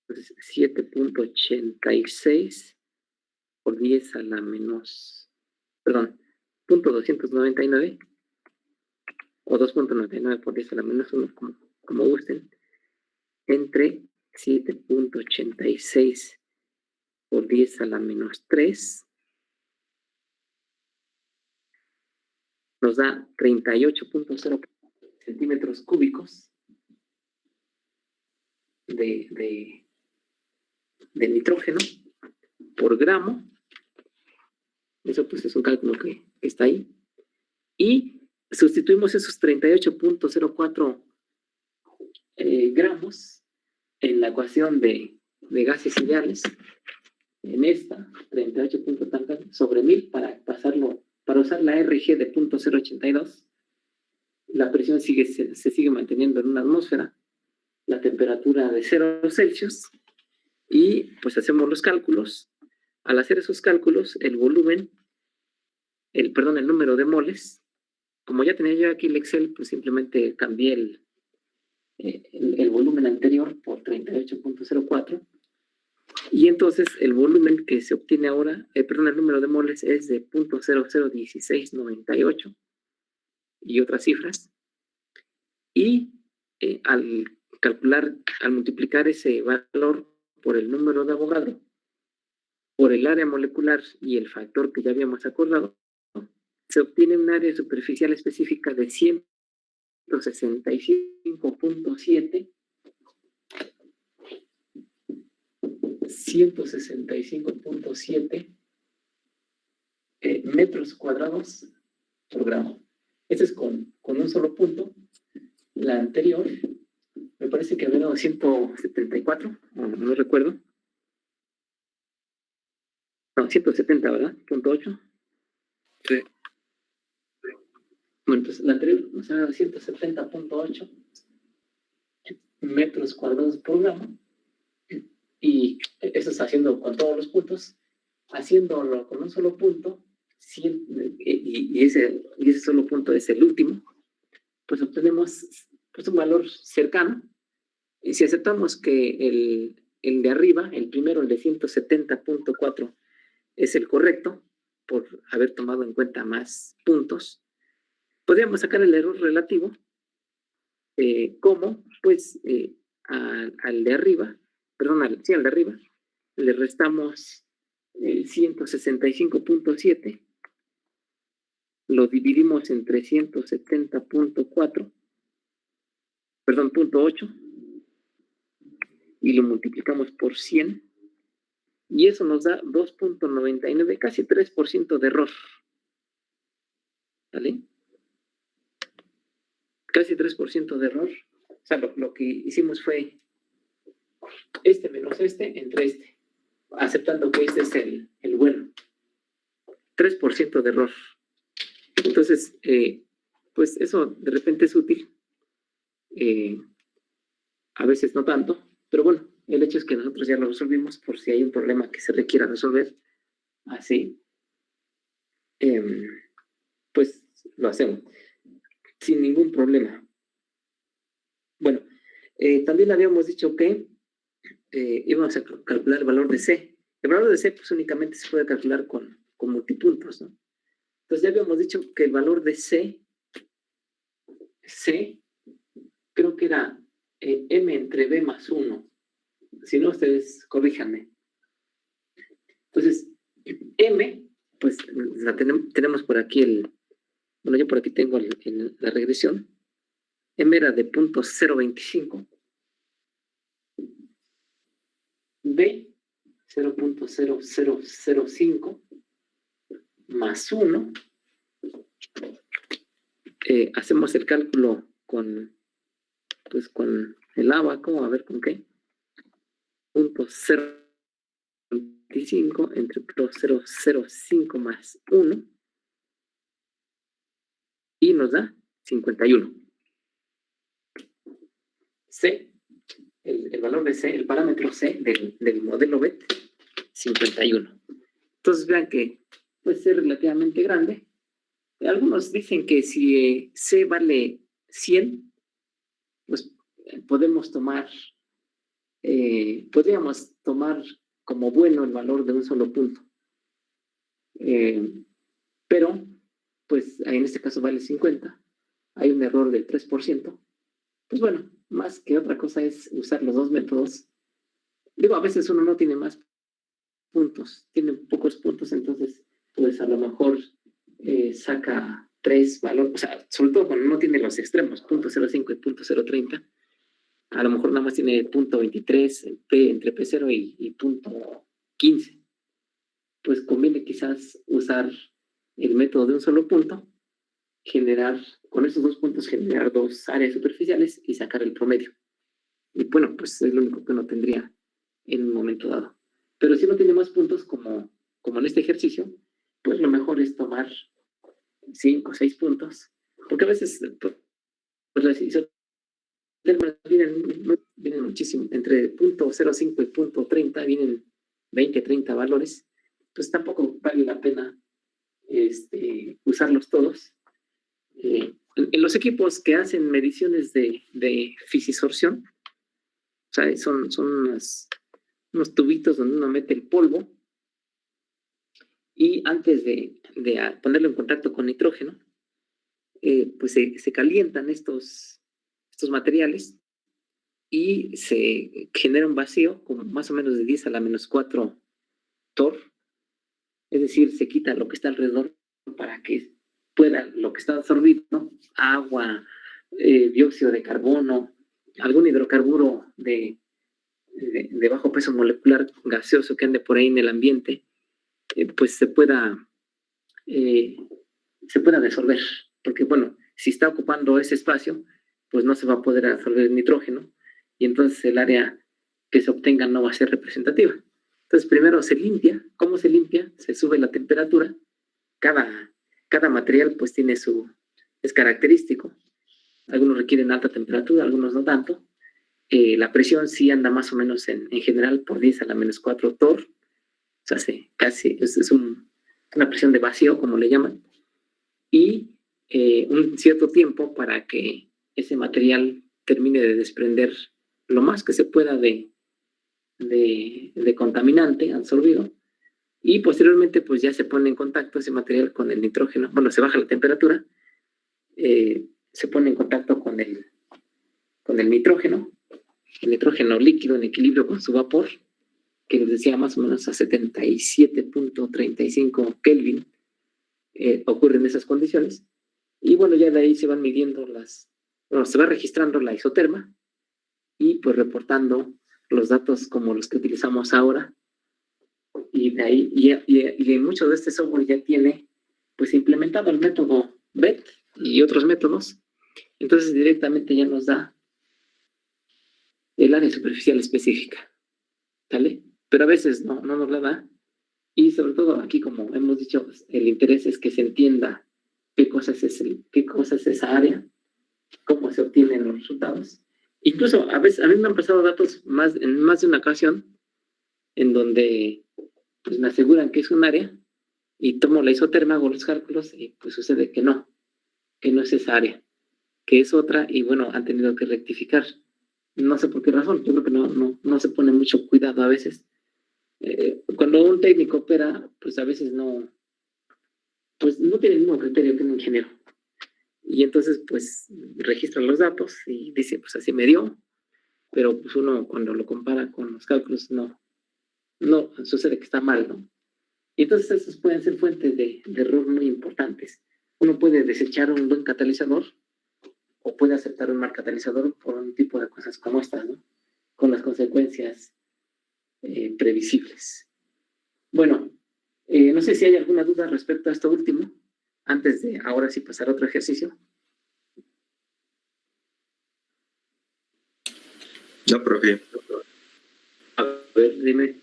Entonces 7.86 por 10 a la menos, perdón, 0.299 o 2.99 por 10 a la menos 1, como gusten, entre 7.86 por 10 a la menos 3 nos da 38.0 centímetros cúbicos de nitrógeno por gramo. Eso pues es un cálculo que está ahí. Y sustituimos esos 38.04 gramos en la ecuación de gases ideales, en esta 38 sobre 1000 para pasarlo, para usar la RG de 0.082. La presión se sigue manteniendo en una atmósfera, la temperatura de 0 Celsius, y pues hacemos los cálculos. Al hacer esos cálculos, el volumen, el número de moles, como ya tenía yo aquí el Excel, pues simplemente cambié el volumen anterior por 38.04, y entonces el volumen que se obtiene ahora, el número de moles es de 0.001698 y otras cifras, y al multiplicar ese valor por el número de Avogadro, por el área molecular y el factor que ya habíamos acordado, se obtiene un área superficial específica de 165.7 metros cuadrados por gramo. Este es con un solo punto. La anterior, me parece que había dado 174, no recuerdo. No, 170, ¿verdad? Punto 8.
Sí.
Bueno, entonces la anterior nos ha dado 170.8 metros cuadrados por gramo. Y eso está haciendo con todos los puntos. Haciéndolo con un solo punto, y ese solo punto es el último, pues obtenemos pues, un valor cercano. Y si aceptamos que el de arriba, el primero, el de 170.4, es el correcto, por haber tomado en cuenta más puntos, podríamos sacar el error relativo como, pues, al de arriba, perdón, al de arriba, le restamos 165.7, lo dividimos entre 170.4, perdón, .8, y lo multiplicamos por 100, y eso nos da 2.99, casi 3% de error. ¿Vale? Casi 3% de error. O sea, lo que hicimos fue este menos este entre este, aceptando que este es el bueno. 3% de error. Entonces, pues eso de repente es útil. A veces no tanto, pero bueno, el hecho es que nosotros ya lo resolvimos por si hay un problema que se requiera resolver. Así, pues lo hacemos sin ningún problema. Bueno, también habíamos dicho que íbamos a calcular el valor de C. El valor de C pues únicamente se puede calcular con multipuntos, ¿no? Entonces ya habíamos dicho que el valor de C creo que era M entre B más 1. Si no, ustedes corríjanme. Entonces, M, pues la tenemos por aquí bueno, yo por aquí tengo la regresión. M era de 0.025. B, 0.0005 más 1. Hacemos el cálculo con el abaco, a ver con qué. 0.025 entre 0.005 más 1. Y nos da 51. C, el valor de C, el parámetro C del modelo BET, 51. Entonces vean que puede ser relativamente grande. Algunos dicen que si C vale 100, pues podríamos tomar como bueno el valor de un solo punto. Pero, pues en este caso vale 50. Hay un error del 3%. Pues bueno, más que otra cosa es usar los dos métodos. Digo, a veces uno no tiene más puntos, tiene pocos puntos, entonces pues a lo mejor saca 3 valores, o sea, sobre todo cuando no tiene los extremos, .05 y .030, a lo mejor nada más tiene .23 entre P0 y .15. Pues conviene quizás usar el método de un solo punto, con esos 2 puntos generar 2 áreas superficiales y sacar el promedio. Y bueno, pues es lo único que uno tendría en un momento dado. Pero si no tiene más puntos, como en este ejercicio, pues lo mejor es tomar 5 o 6 puntos, porque a veces pues las isotermas vienen muchísimo, entre .05 y .30 vienen 20, 30 valores, pues tampoco vale la pena usarlos todos. En los equipos que hacen mediciones de fisisorción, o sea, son unos tubitos donde uno mete el polvo y antes de ponerlo en contacto con nitrógeno, pues se calientan estos materiales y se genera un vacío como más o menos de 10 a la menos 4 torr, es decir, se quita lo que está alrededor para que pueda lo que está absorbido, agua, dióxido de carbono, algún hidrocarburo de bajo peso molecular gaseoso que ande por ahí en el ambiente, pues se pueda desolver, porque bueno, si está ocupando ese espacio, pues no se va a poder absorber el nitrógeno y entonces el área que se obtenga no va a ser representativa. Entonces primero se limpia. ¿Cómo se limpia? Se sube la temperatura. Cada material pues es característico. Algunos requieren alta temperatura, algunos no tanto. La presión sí anda más o menos en general por 10 a la menos 4 torr. O sea, casi es un una presión de vacío, como le llaman, y un cierto tiempo para que ese material termine de desprender lo más que se pueda de contaminante absorbido, y posteriormente pues ya se pone en contacto ese material con el nitrógeno. Bueno, se baja la temperatura, se pone en contacto con el nitrógeno, el nitrógeno líquido en equilibrio con su vapor, que les decía más o menos a 77.35 Kelvin, ocurren esas condiciones, y bueno, ya de ahí se van midiendo se va registrando la isoterma, y pues reportando los datos como los que utilizamos ahora, y de ahí, y mucho de este software ya tiene pues implementado el método BET y otros métodos, entonces directamente ya nos da el área superficial específica, ¿vale? Pero a veces no nos la da, y sobre todo aquí, como hemos dicho, el interés es que se entienda qué cosa es esa área, cómo se obtienen los resultados. Incluso a veces a mí me han pasado datos en más de una ocasión en donde pues me aseguran que es un área y tomo la isoterma, hago los cálculos y pues sucede que no es esa área, que es otra, y bueno, han tenido que rectificar. No sé por qué razón, yo creo que no se pone mucho cuidado a veces. Cuando un técnico opera, pues a veces no tiene el mismo criterio que un ingeniero. Y entonces, pues, registra los datos y dice, pues así me dio, pero pues uno cuando lo compara con los cálculos, no sucede que está mal, ¿no? Y entonces esos pueden ser fuentes de error muy importantes. Uno puede desechar un buen catalizador o puede aceptar un mal catalizador por un tipo de cosas como estas, ¿no? Con las consecuencias previsibles. Bueno, no sé si hay alguna duda respecto a esto último, antes de ahora sí pasar a otro ejercicio.
No, profe.
A ver, dime.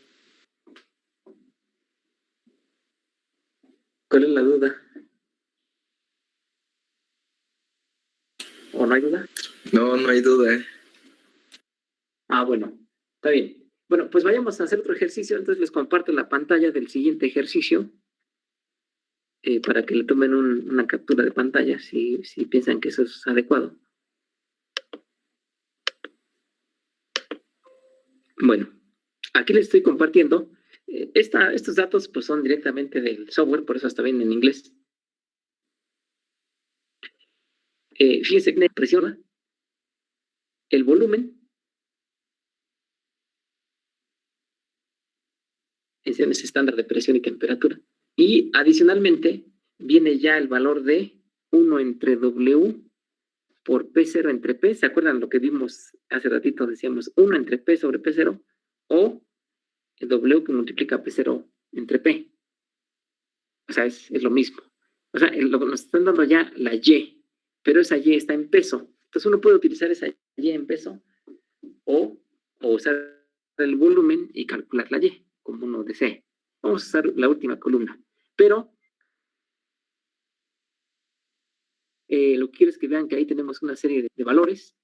¿Cuál es la duda? ¿O no hay duda?
No hay duda.
Ah, bueno, está bien. Bueno, pues vayamos a hacer otro ejercicio. Entonces les comparto la pantalla del siguiente ejercicio para que le tomen una captura de pantalla si piensan que eso es adecuado. Bueno, aquí les estoy compartiendo. Estos datos pues son directamente del software, por eso está bien en inglés. Fíjense que presiona el volumen, tensiones estándar de presión y temperatura, y adicionalmente viene ya el valor de 1 entre W por P0 entre P. ¿Se acuerdan lo que vimos hace ratito? Decíamos 1 entre P sobre P0 o el W que multiplica P0 entre P. O sea, es lo mismo. O sea, nos están dando ya la Y, pero esa Y está en peso. Entonces uno puede utilizar esa Y en peso o usar el volumen y calcular la Y, como uno desee. Vamos a usar la última columna. Pero lo que quiero es que vean que ahí tenemos una serie de valores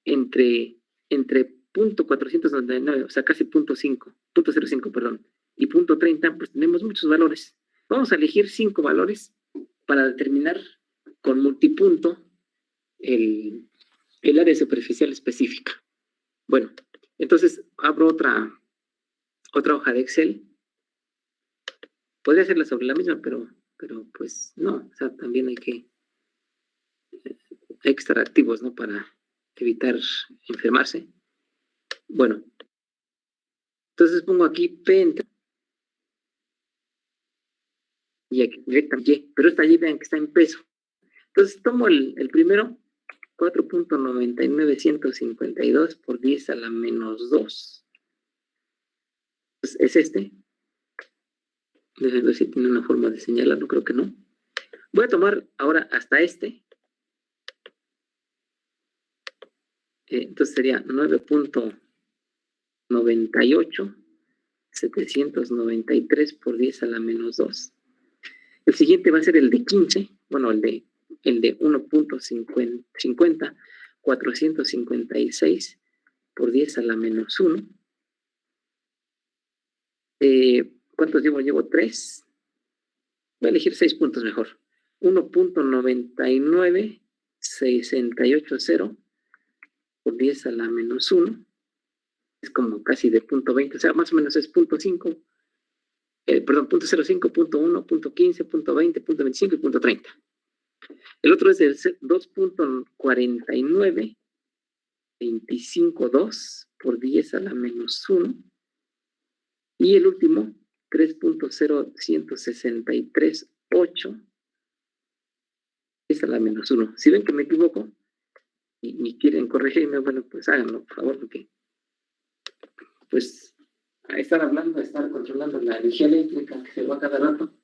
entre 0.499, o sea, casi 0.05, perdón, y 0.30, pues tenemos muchos valores. Vamos a elegir 5 valores para determinar con multipunto el área superficial específica. Bueno, entonces abro otra hoja de Excel. Podría hacerla sobre la misma, pero pues no, o sea, también hay que estar activos, ¿no? Para evitar enfermarse. Bueno, entonces pongo aquí P entre y aquí directamente Y, pero esta Y vean que está en peso. Entonces tomo el primero, 4.99152 por 10 a la menos 2. Entonces, es este. Déjenme ver si tiene una forma de señalarlo, creo que no. Voy a tomar ahora hasta este. Entonces sería 9.98.793 por 10 a la menos 2. El siguiente va a ser el de 15, bueno, el de 1.50, 456 por 10 a la menos 1. ¿Cuántos llevo? Llevo 3. Voy a elegir 6 puntos mejor. 1.99680 por 10 a la menos 1. Es como casi de 0.20, o sea, más o menos es 0.5, perdón, 0.05, 0.1, 0.15, 0.20, 0.25 y 0.30. El otro es el 2.4925.2 por 10 a la menos 1. Y el último, 3.0163.8 10 a la menos 1. Si ven que me equivoco y quieren corregirme, bueno, pues háganlo, por favor, porque pues a estar hablando, a estar controlando la energía eléctrica que se va cada rato,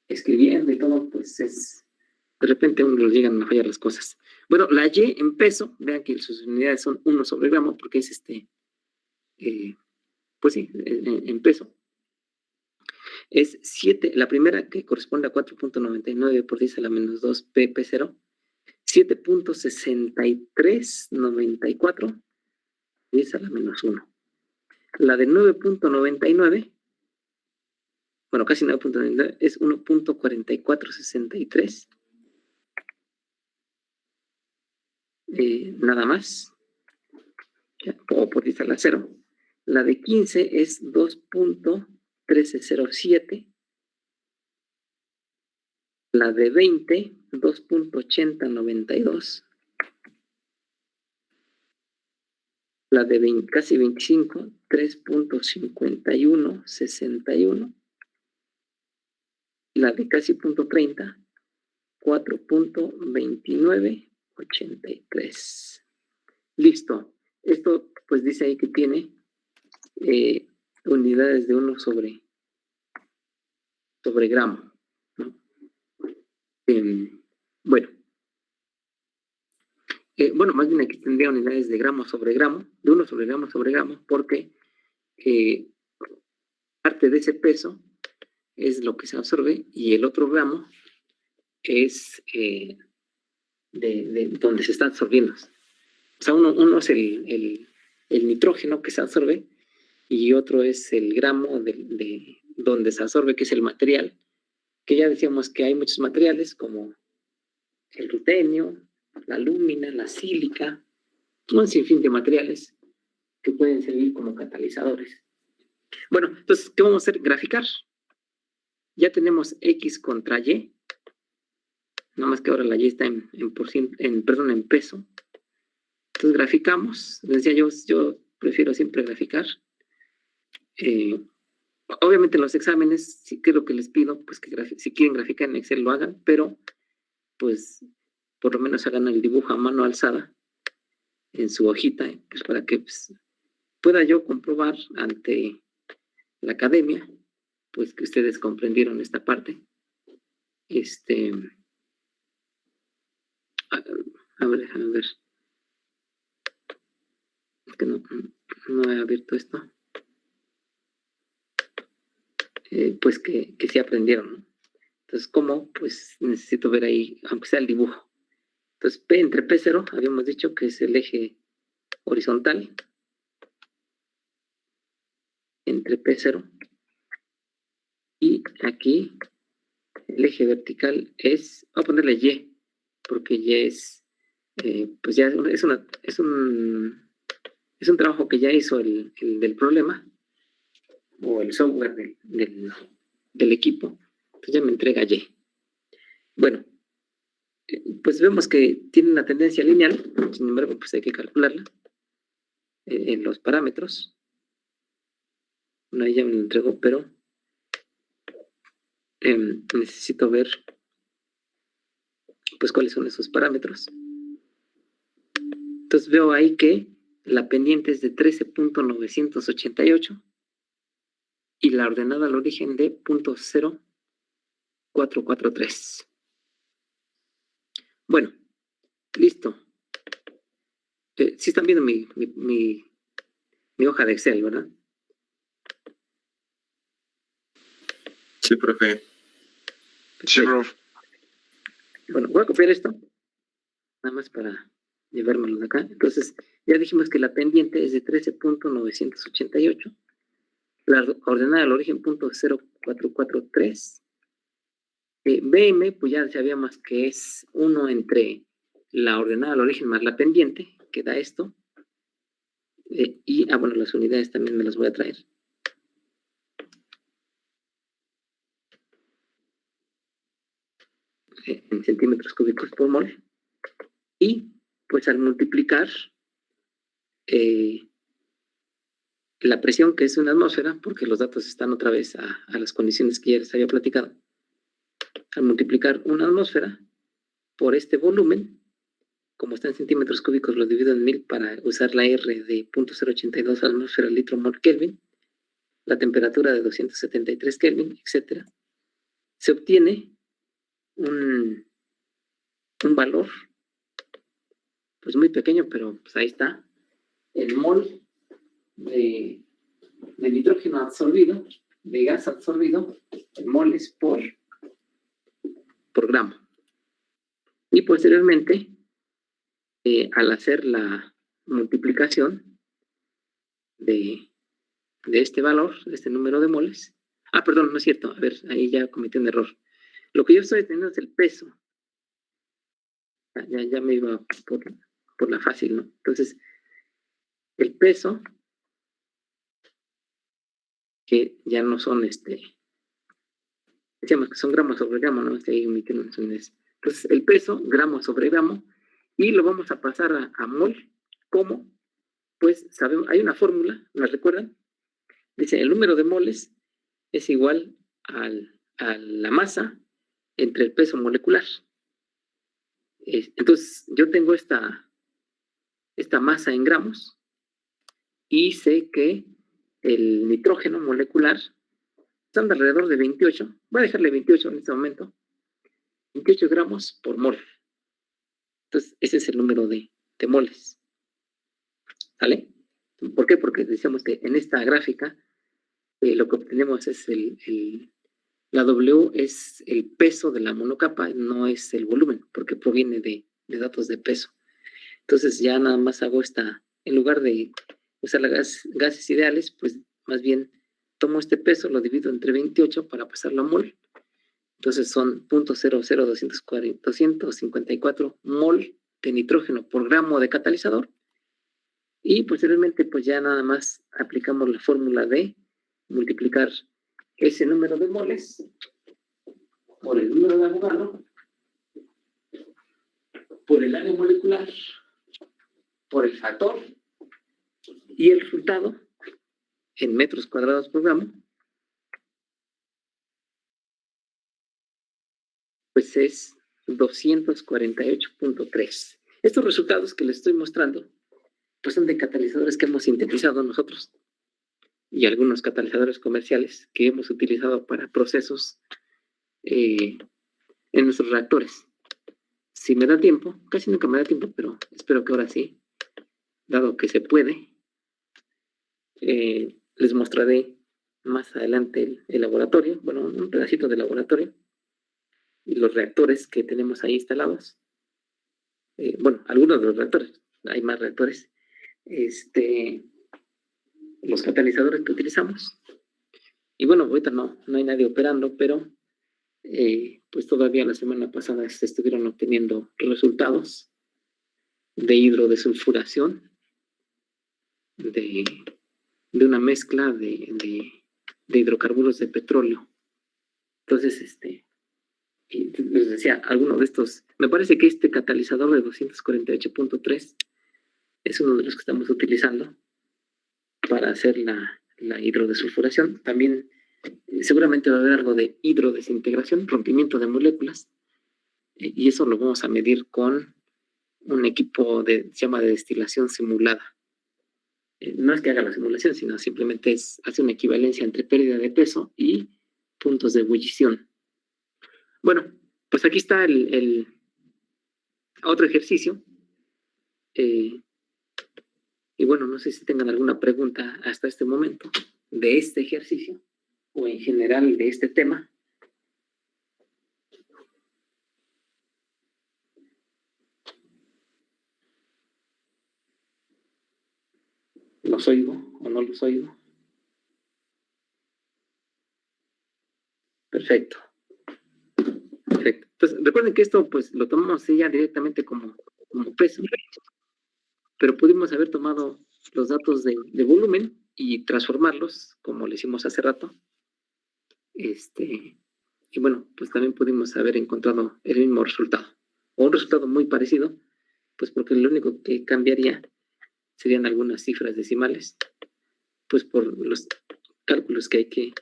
escribiendo y todo, pues es, de repente a uno le llegan a fallar las cosas. Bueno, la Y en peso, vean que sus unidades son 1 sobre gramo, porque es pues sí, en peso. Es 7, la primera que corresponde a 4.99 por 10 a la menos 2 PP0, 7.6394, 10 a la menos 1. La de 9.99, bueno, casi 9.99, es 1.4463. Nada más. O por 10 a la 0. La de 15 es 2.1307. La de 20, 2.8092. La de 20, casi 25, 3.5161. La de casi punto 30, 4.2983. Listo. Esto pues dice ahí que tiene unidades de 1 sobre gramo, ¿no? Bueno. Bueno, más bien aquí tendría unidades de gramo sobre gramo, de 1 sobre gramo, porque parte de ese peso es lo que se absorbe y el otro gramo es de donde se está absorbiendo. O sea, uno es el nitrógeno que se absorbe y otro es el gramo de donde se absorbe, que es el material, que ya decíamos que hay muchos materiales como el rutenio, la lúmina, la sílica, un sinfín de materiales que pueden servir como catalizadores. Bueno, entonces, ¿qué vamos a hacer? Graficar. Ya tenemos X contra Y, nada más que ahora la Y está en peso. Entonces graficamos. Les decía yo prefiero siempre graficar. Obviamente en los exámenes, sí que lo que les pido, pues que si quieren graficar en Excel lo hagan, pero pues por lo menos hagan el dibujo a mano alzada en su hojita, pues para que pues, pueda yo comprobar ante la academia, pues que ustedes comprendieron esta parte. A ver, déjame ver. Es que no he abierto esto. Pues que sí aprendieron, ¿no? Entonces, ¿cómo? Pues necesito ver ahí, aunque sea el dibujo. Entonces, P entre P0, habíamos dicho que es el eje horizontal entre P0. Y aquí el eje vertical es, voy a ponerle Y, porque Y es, pues ya es un trabajo que ya hizo el del problema, o el software del equipo. Entonces ya me entrega Y. Bueno, pues vemos que tiene una tendencia lineal, sin embargo, pues hay que calcularla en los parámetros. Bueno, ahí ya me lo entregó, pero necesito ver pues cuáles son esos parámetros. Entonces veo ahí que la pendiente es de 13.988 y la ordenada al origen de 0.0443. Bueno, listo. Sí están viendo mi hoja de Excel, ¿verdad?
Sí, profe.
Sí, profe.
Bueno, voy a copiar esto, nada más para llevármelo de acá. Entonces, ya dijimos que la pendiente es de 13.988, la ordenada al origen 0.0443 BM, pues ya sabíamos que es 1 entre la ordenada al origen más la pendiente, que da esto. Bueno, las unidades también me las voy a traer. En centímetros cúbicos por mol. Y pues al multiplicar la presión, que es una atmósfera, porque los datos están otra vez a las condiciones que ya les había platicado. Al multiplicar una atmósfera por este volumen, como está en centímetros cúbicos, lo divido en 1000 para usar la R de 0.082 atmósfera litro mol Kelvin, la temperatura de 273 Kelvin, etc. Se obtiene un valor pues muy pequeño, pero pues ahí está, el mol de nitrógeno absorbido, de gas absorbido, en moles por gramo. Y posteriormente, al hacer la multiplicación de este valor, de este número de moles, perdón, no es cierto, a ver, ahí ya cometí un error. Lo que yo estoy teniendo es el peso. Ya me iba por la fácil, ¿no? Entonces, el peso, que ya no son decíamos que son gramos sobre gramo, ¿no? Entonces, el peso, gramo sobre gramo, y lo vamos a pasar a mol. ¿Cómo? Pues sabemos, hay una fórmula, ¿la recuerdan? Dice, el número de moles es igual a la masa entre el peso molecular. Entonces, yo tengo esta masa en gramos y sé que el nitrógeno molecular están alrededor de 28, voy a dejarle 28 en este momento, 28 gramos por mol. Entonces, ese es el número de moles. ¿Sale? ¿Por qué? Porque decíamos que en esta gráfica lo que obtenemos es la W es el peso de la monocapa, no es el volumen, porque proviene de datos de peso. Entonces ya nada más hago en lugar de usar las gases ideales, pues más bien tomo este peso, lo divido entre 28 para pasarlo a mol. Entonces son 0.00254 mol de nitrógeno por gramo de catalizador. Y posteriormente, pues ya nada más aplicamos la fórmula de multiplicar ese número de moles por el número de Avogadro, por el área molecular, por el factor, y el resultado en metros cuadrados por gramo, pues es 248.3. Estos resultados que les estoy mostrando, pues son de catalizadores que hemos sintetizado nosotros y algunos catalizadores comerciales que hemos utilizado para procesos en nuestros reactores. Si me da tiempo, casi nunca me da tiempo, pero espero que ahora sí, dado que se puede, les mostraré más adelante el laboratorio, bueno, un pedacito del laboratorio y los reactores que tenemos ahí instalados. Bueno, algunos de los reactores, hay más reactores, los catalizadores que utilizamos. Y bueno, ahorita no hay nadie operando, pero pues todavía la semana pasada se estuvieron obteniendo resultados de hidrodesulfuración de una mezcla de hidrocarburos de petróleo. Entonces, les decía, alguno de estos, me parece que este catalizador de 248.3 es uno de los que estamos utilizando para hacer la hidrodesulfuración. También seguramente va a haber algo de hidrodesintegración, rompimiento de moléculas, y eso lo vamos a medir con un equipo se llama de destilación simulada. No es que haga la simulación, sino simplemente hace una equivalencia entre pérdida de peso y puntos de ebullición. Bueno, pues aquí está el otro ejercicio. Y bueno, no sé si tengan alguna pregunta hasta este momento de este ejercicio o en general de este tema. ¿Los oigo o no los oigo? Perfecto. Entonces, recuerden que esto, pues, lo tomamos ya directamente como peso, pero pudimos haber tomado los datos de volumen y transformarlos, como lo hicimos hace rato. Y bueno, pues también pudimos haber encontrado el mismo resultado, o un resultado muy parecido, pues porque lo único que cambiaría serían algunas cifras decimales, pues por los cálculos que hay que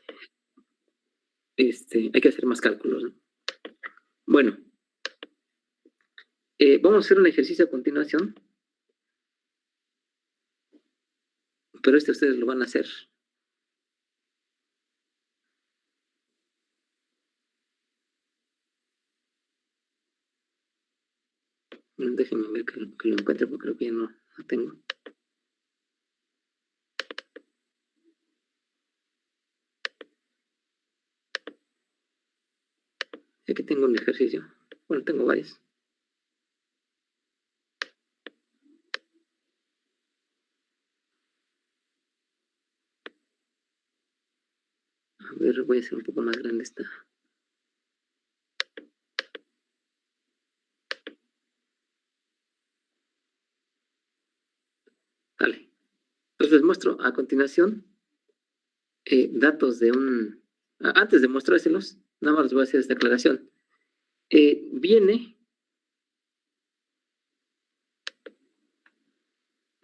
hacer más cálculos, ¿no? Bueno, vamos a hacer un ejercicio a continuación, pero ustedes lo van a hacer. Déjenme ver que lo encuentre porque creo que ya no lo tengo. Aquí tengo un ejercicio. Bueno, tengo varios. A ver, voy a hacer un poco más grande esta. Vale. Entonces les muestro a continuación datos de un... Antes de mostrárselos, nada más les voy a hacer esta aclaración. Viene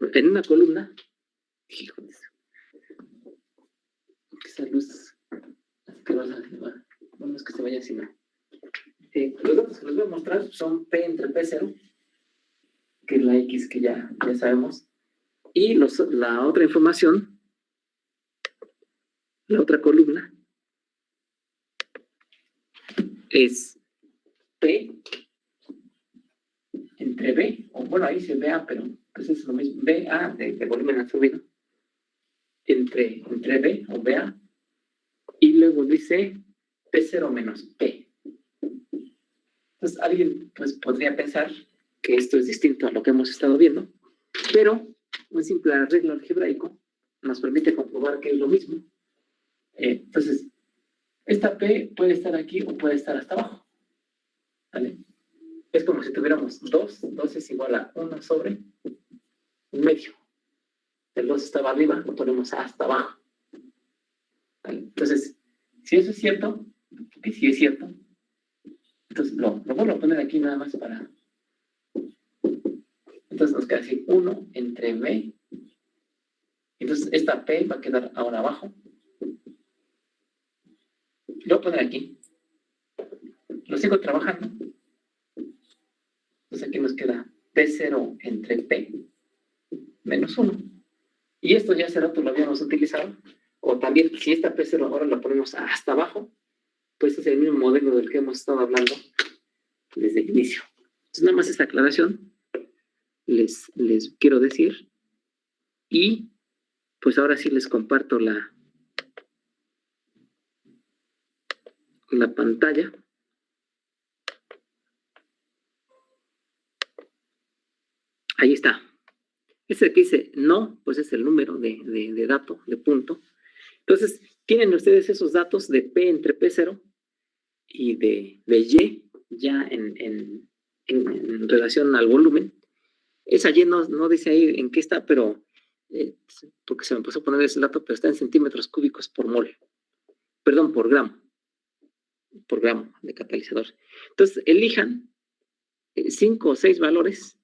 en una columna. Híjole, esa luz asquerosa. Bueno, es que se vaya así, ¿no? Los datos que les voy a mostrar son P entre P0, que es la X que ya sabemos, y la otra información, la otra columna, es P entre B, o bueno, ahí se ve A, pero pues es lo mismo, BA de volumen absorbido, entre B o BA, y luego dice P0 menos P. Entonces alguien pues podría pensar que esto es distinto a lo que hemos estado viendo, pero un simple arreglo algebraico nos permite comprobar que es lo mismo. Entonces, esta P puede estar aquí o puede estar hasta abajo, ¿vale? Es como si tuviéramos 2 es igual a 1 sobre un medio. El 2 estaba arriba, lo ponemos hasta abajo, ¿vale? Entonces, si eso es cierto, que sí es cierto, entonces lo vuelvo a poner aquí nada más para... Entonces nos queda así 1 entre B. Entonces esta P va a quedar ahora abajo. Lo voy a poner aquí. Lo sigo trabajando. Entonces aquí nos queda P0 entre P menos 1. Y esto ya hace rato lo habíamos utilizado. O también, si esta P0 ahora la ponemos hasta abajo, pues es el mismo modelo del que hemos estado hablando desde el inicio. Entonces nada más esta aclaración les quiero decir. Y pues ahora sí les comparto la pantalla. Ahí está. Ese que dice no, pues es el número de dato, de punto. Entonces, tienen ustedes esos datos de P entre P0 y de Y ya en relación al volumen. Esa Y no dice ahí en qué está, pero porque se me pasó a poner ese dato, pero está en centímetros cúbicos por mol. Perdón, por gramo de catalizador. Entonces, elijan 5 o 6 valores,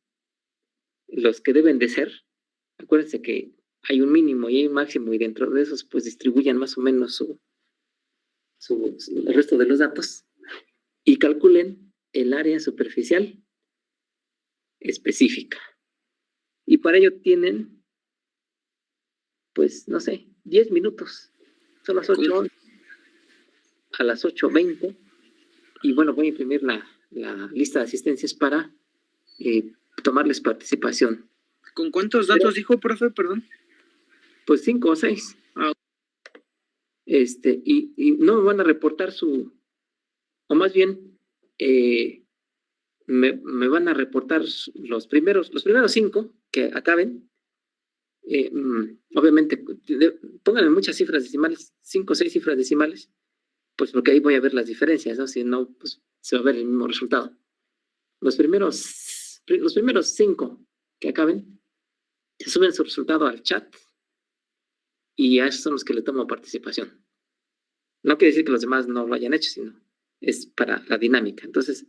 los que deben de ser. Acuérdense que hay un mínimo y hay un máximo, y dentro de esos, pues distribuyan más o menos el resto de los datos y calculen el área superficial específica. Y para ello tienen, pues, no sé, 10 minutos. Son las 8:11. A las 8:20. Y bueno, voy a imprimir la lista de asistencias para tomarles participación.
¿Con cuántos datos dijo, profe? Perdón.
Pues 5 o 6.
Ah.
Y no me van a reportar o más bien, me van a reportar los primeros 5 que acaben. Obviamente, pónganme muchas cifras decimales, 5 o 6 cifras decimales, pues porque ahí voy a ver las diferencias, ¿no? Si no, pues se va a ver el mismo resultado. Los primeros 5 que acaben, se suben su resultado al chat y a esos son los que le tomo participación. No quiere decir que los demás no lo hayan hecho, sino es para la dinámica. Entonces,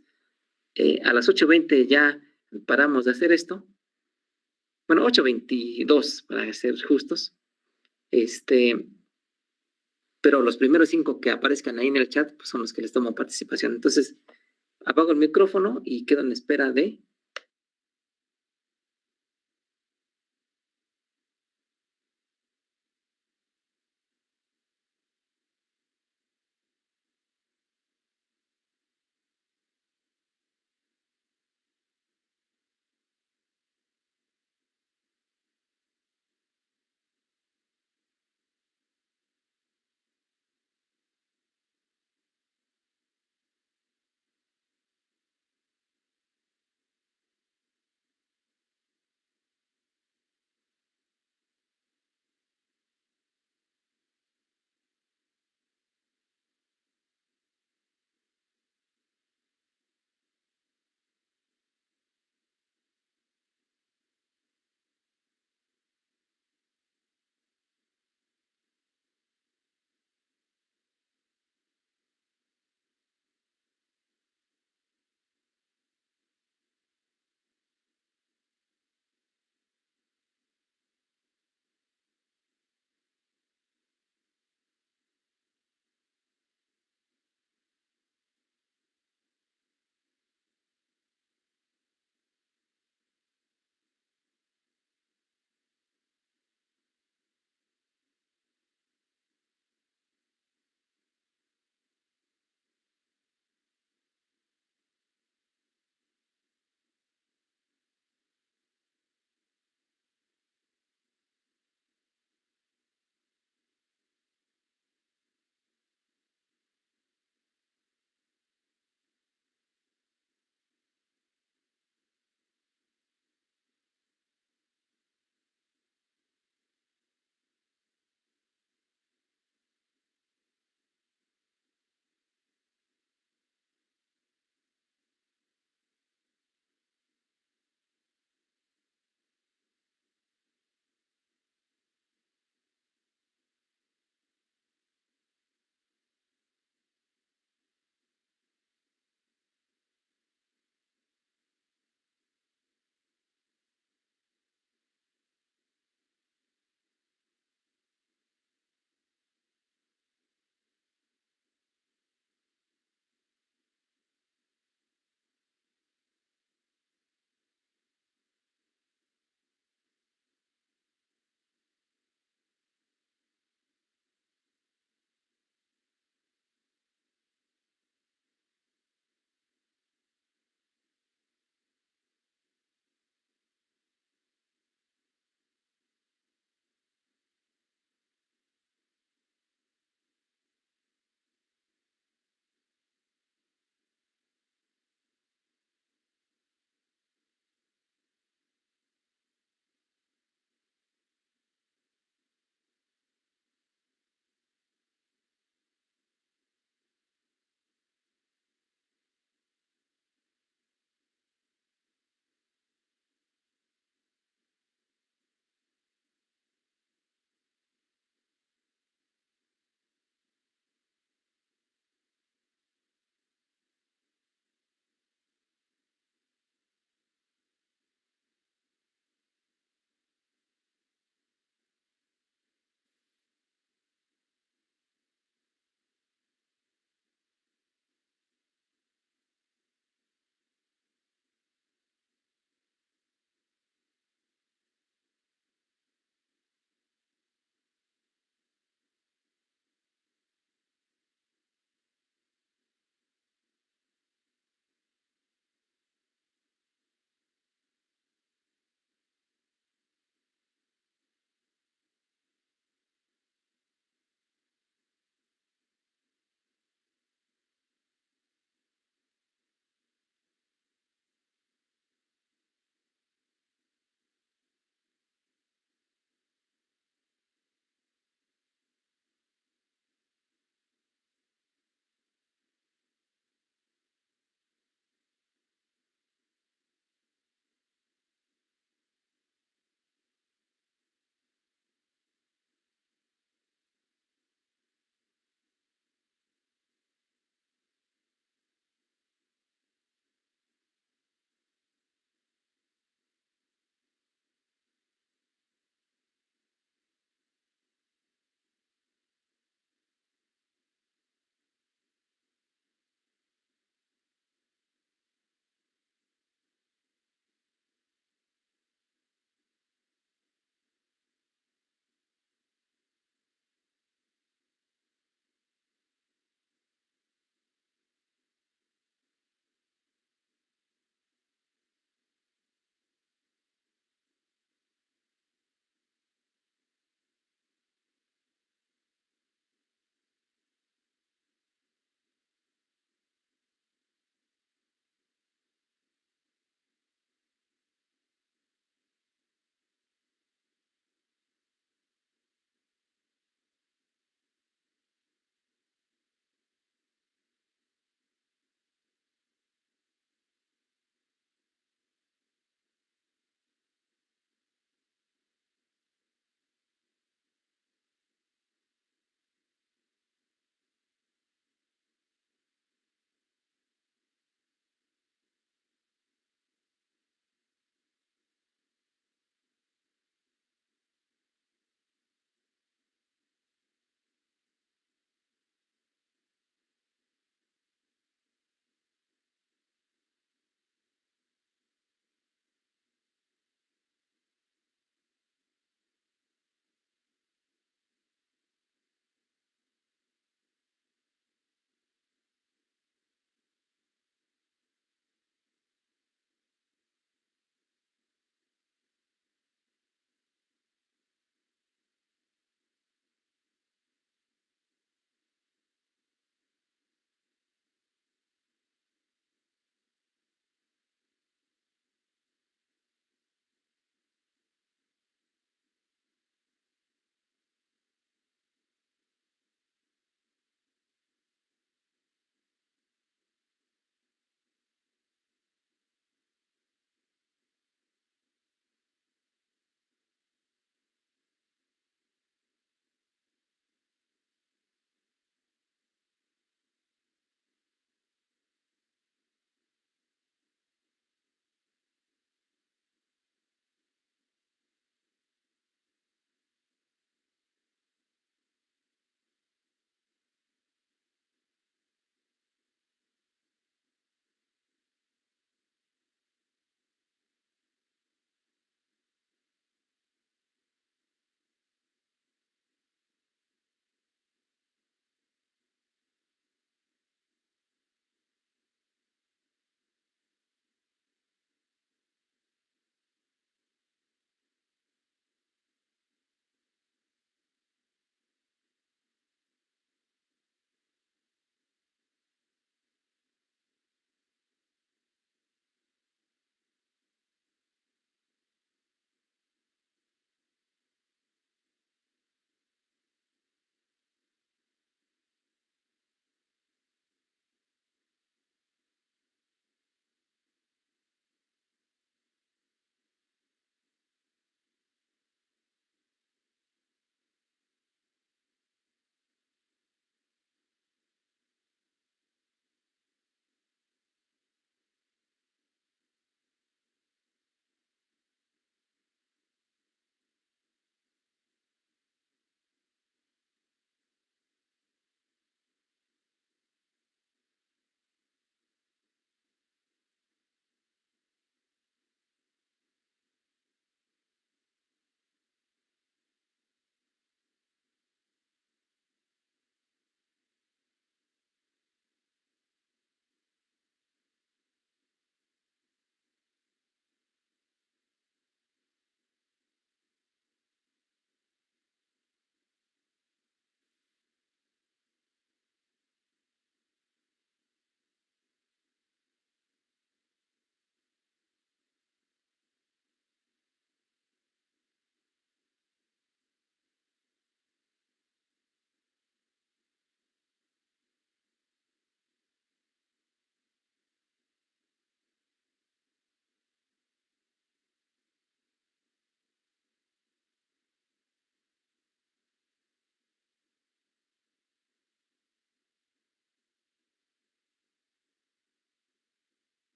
a las 8:20 ya paramos de hacer esto. Bueno, 8:22 para ser justos. Pero los primeros 5 que aparezcan ahí en el chat pues son los que les tomo participación. Entonces, apago el micrófono y quedo en espera de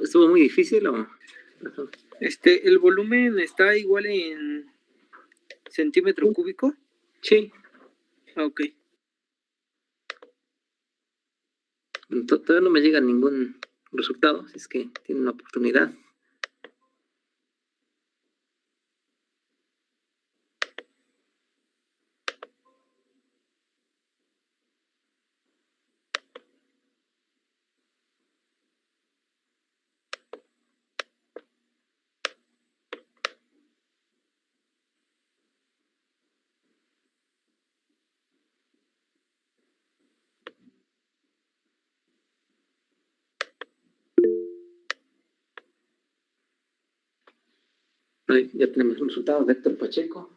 ¿Estuvo muy difícil o...?
¿El volumen está igual en centímetro cúbico?
Sí.
Ah, ok.
Todavía no me llega ningún resultado, si es que tienen una oportunidad. Ahí ya tenemos los resultados de Héctor Pacheco.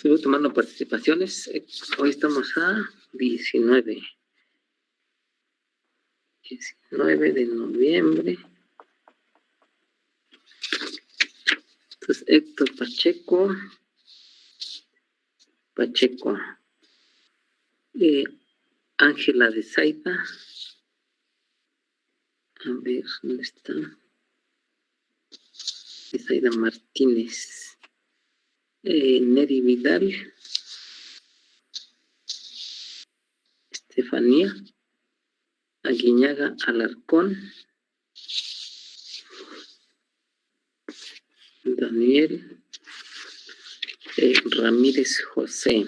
Sigo tomando participaciones. Hoy estamos a 19 de noviembre. Entonces, Héctor Pacheco, Ángela de Zayda. A ver, ¿dónde está? De Zayda Martínez. Neri Vidal. Estefanía Aguiñaga Alarcón, Daniel Ramírez José.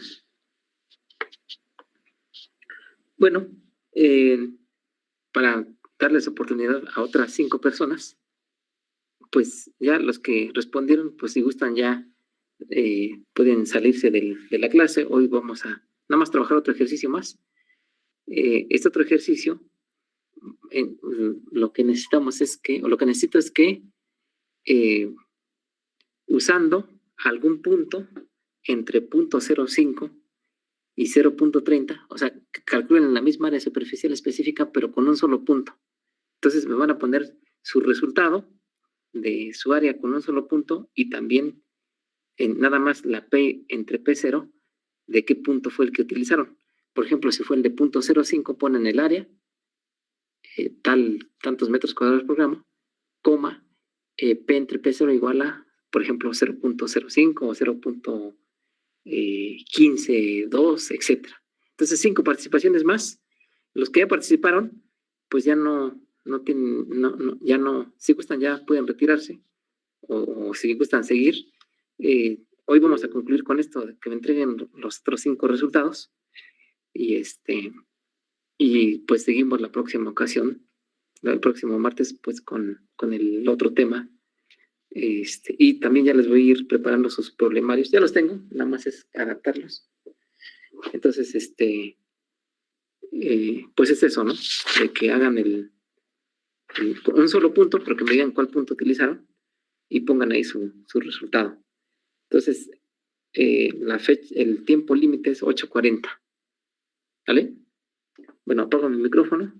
Bueno, para darles oportunidad a otras 5 personas, pues ya los que respondieron, pues si gustan ya pueden salirse de la clase. Hoy vamos a nada más trabajar otro ejercicio más. Este otro ejercicio, lo que necesitamos es que, o lo que necesito es que usando algún punto entre 0.05 y 0.30, o sea, calculen en la misma área superficial específica, pero con un solo punto. Entonces me van a poner su resultado de su área con un solo punto y también nada más la P entre P0, de qué punto fue el que utilizaron. Por ejemplo, si fue el de 0.05, ponen el área, tantos metros cuadrados por gramo, coma, P entre P0 igual a, por ejemplo, 0.05 o 0.15, etcétera. Entonces, 5 participaciones más. Los que ya participaron, pues ya no tienen, ya no, si gustan ya pueden retirarse o si gustan seguir. Hoy vamos a concluir con esto, que me entreguen los otros 5 resultados y pues seguimos la próxima ocasión, el próximo martes, pues con el otro tema. Y también ya les voy a ir preparando sus problemarios. Ya los tengo, nada más es adaptarlos. Entonces, pues es eso, ¿no? De que hagan un solo punto, pero que me digan cuál punto utilizaron y pongan ahí su resultado. Entonces, el tiempo límite es 8:40. ¿Vale? Bueno, apago mi micrófono.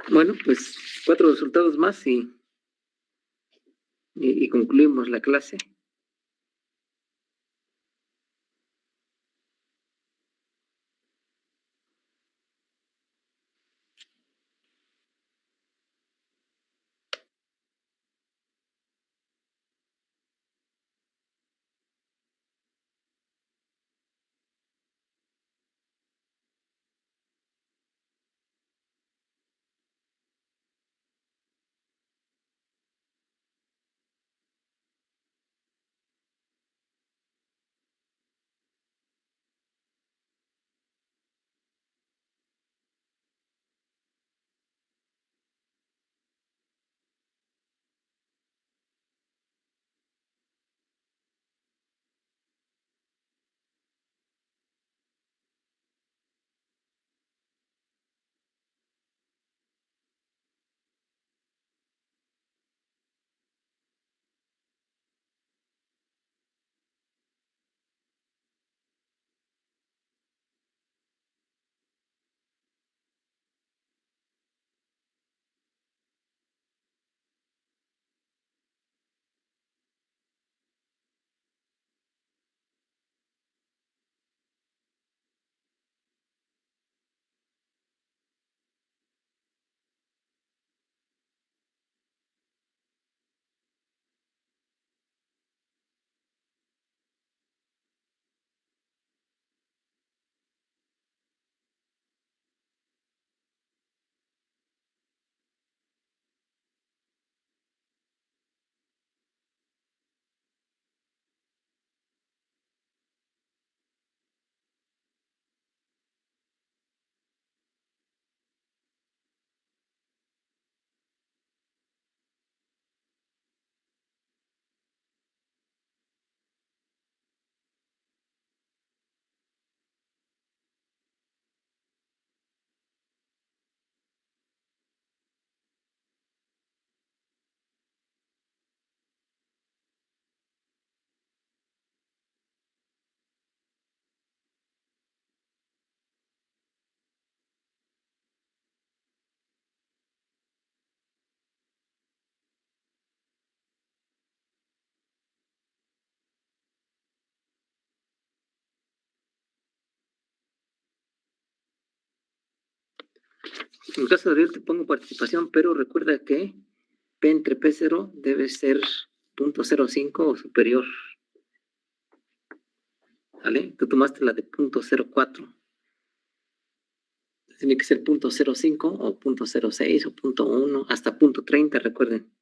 Bueno, pues 4 resultados más y concluimos la clase. En el caso de Ariel te pongo participación, pero recuerda que P entre P0 debe ser 0.05 o superior. ¿Vale? Tú tomaste la de 0.04. Tiene que ser 0.05 o 0.06 o 0.1 hasta 0.30, recuerden.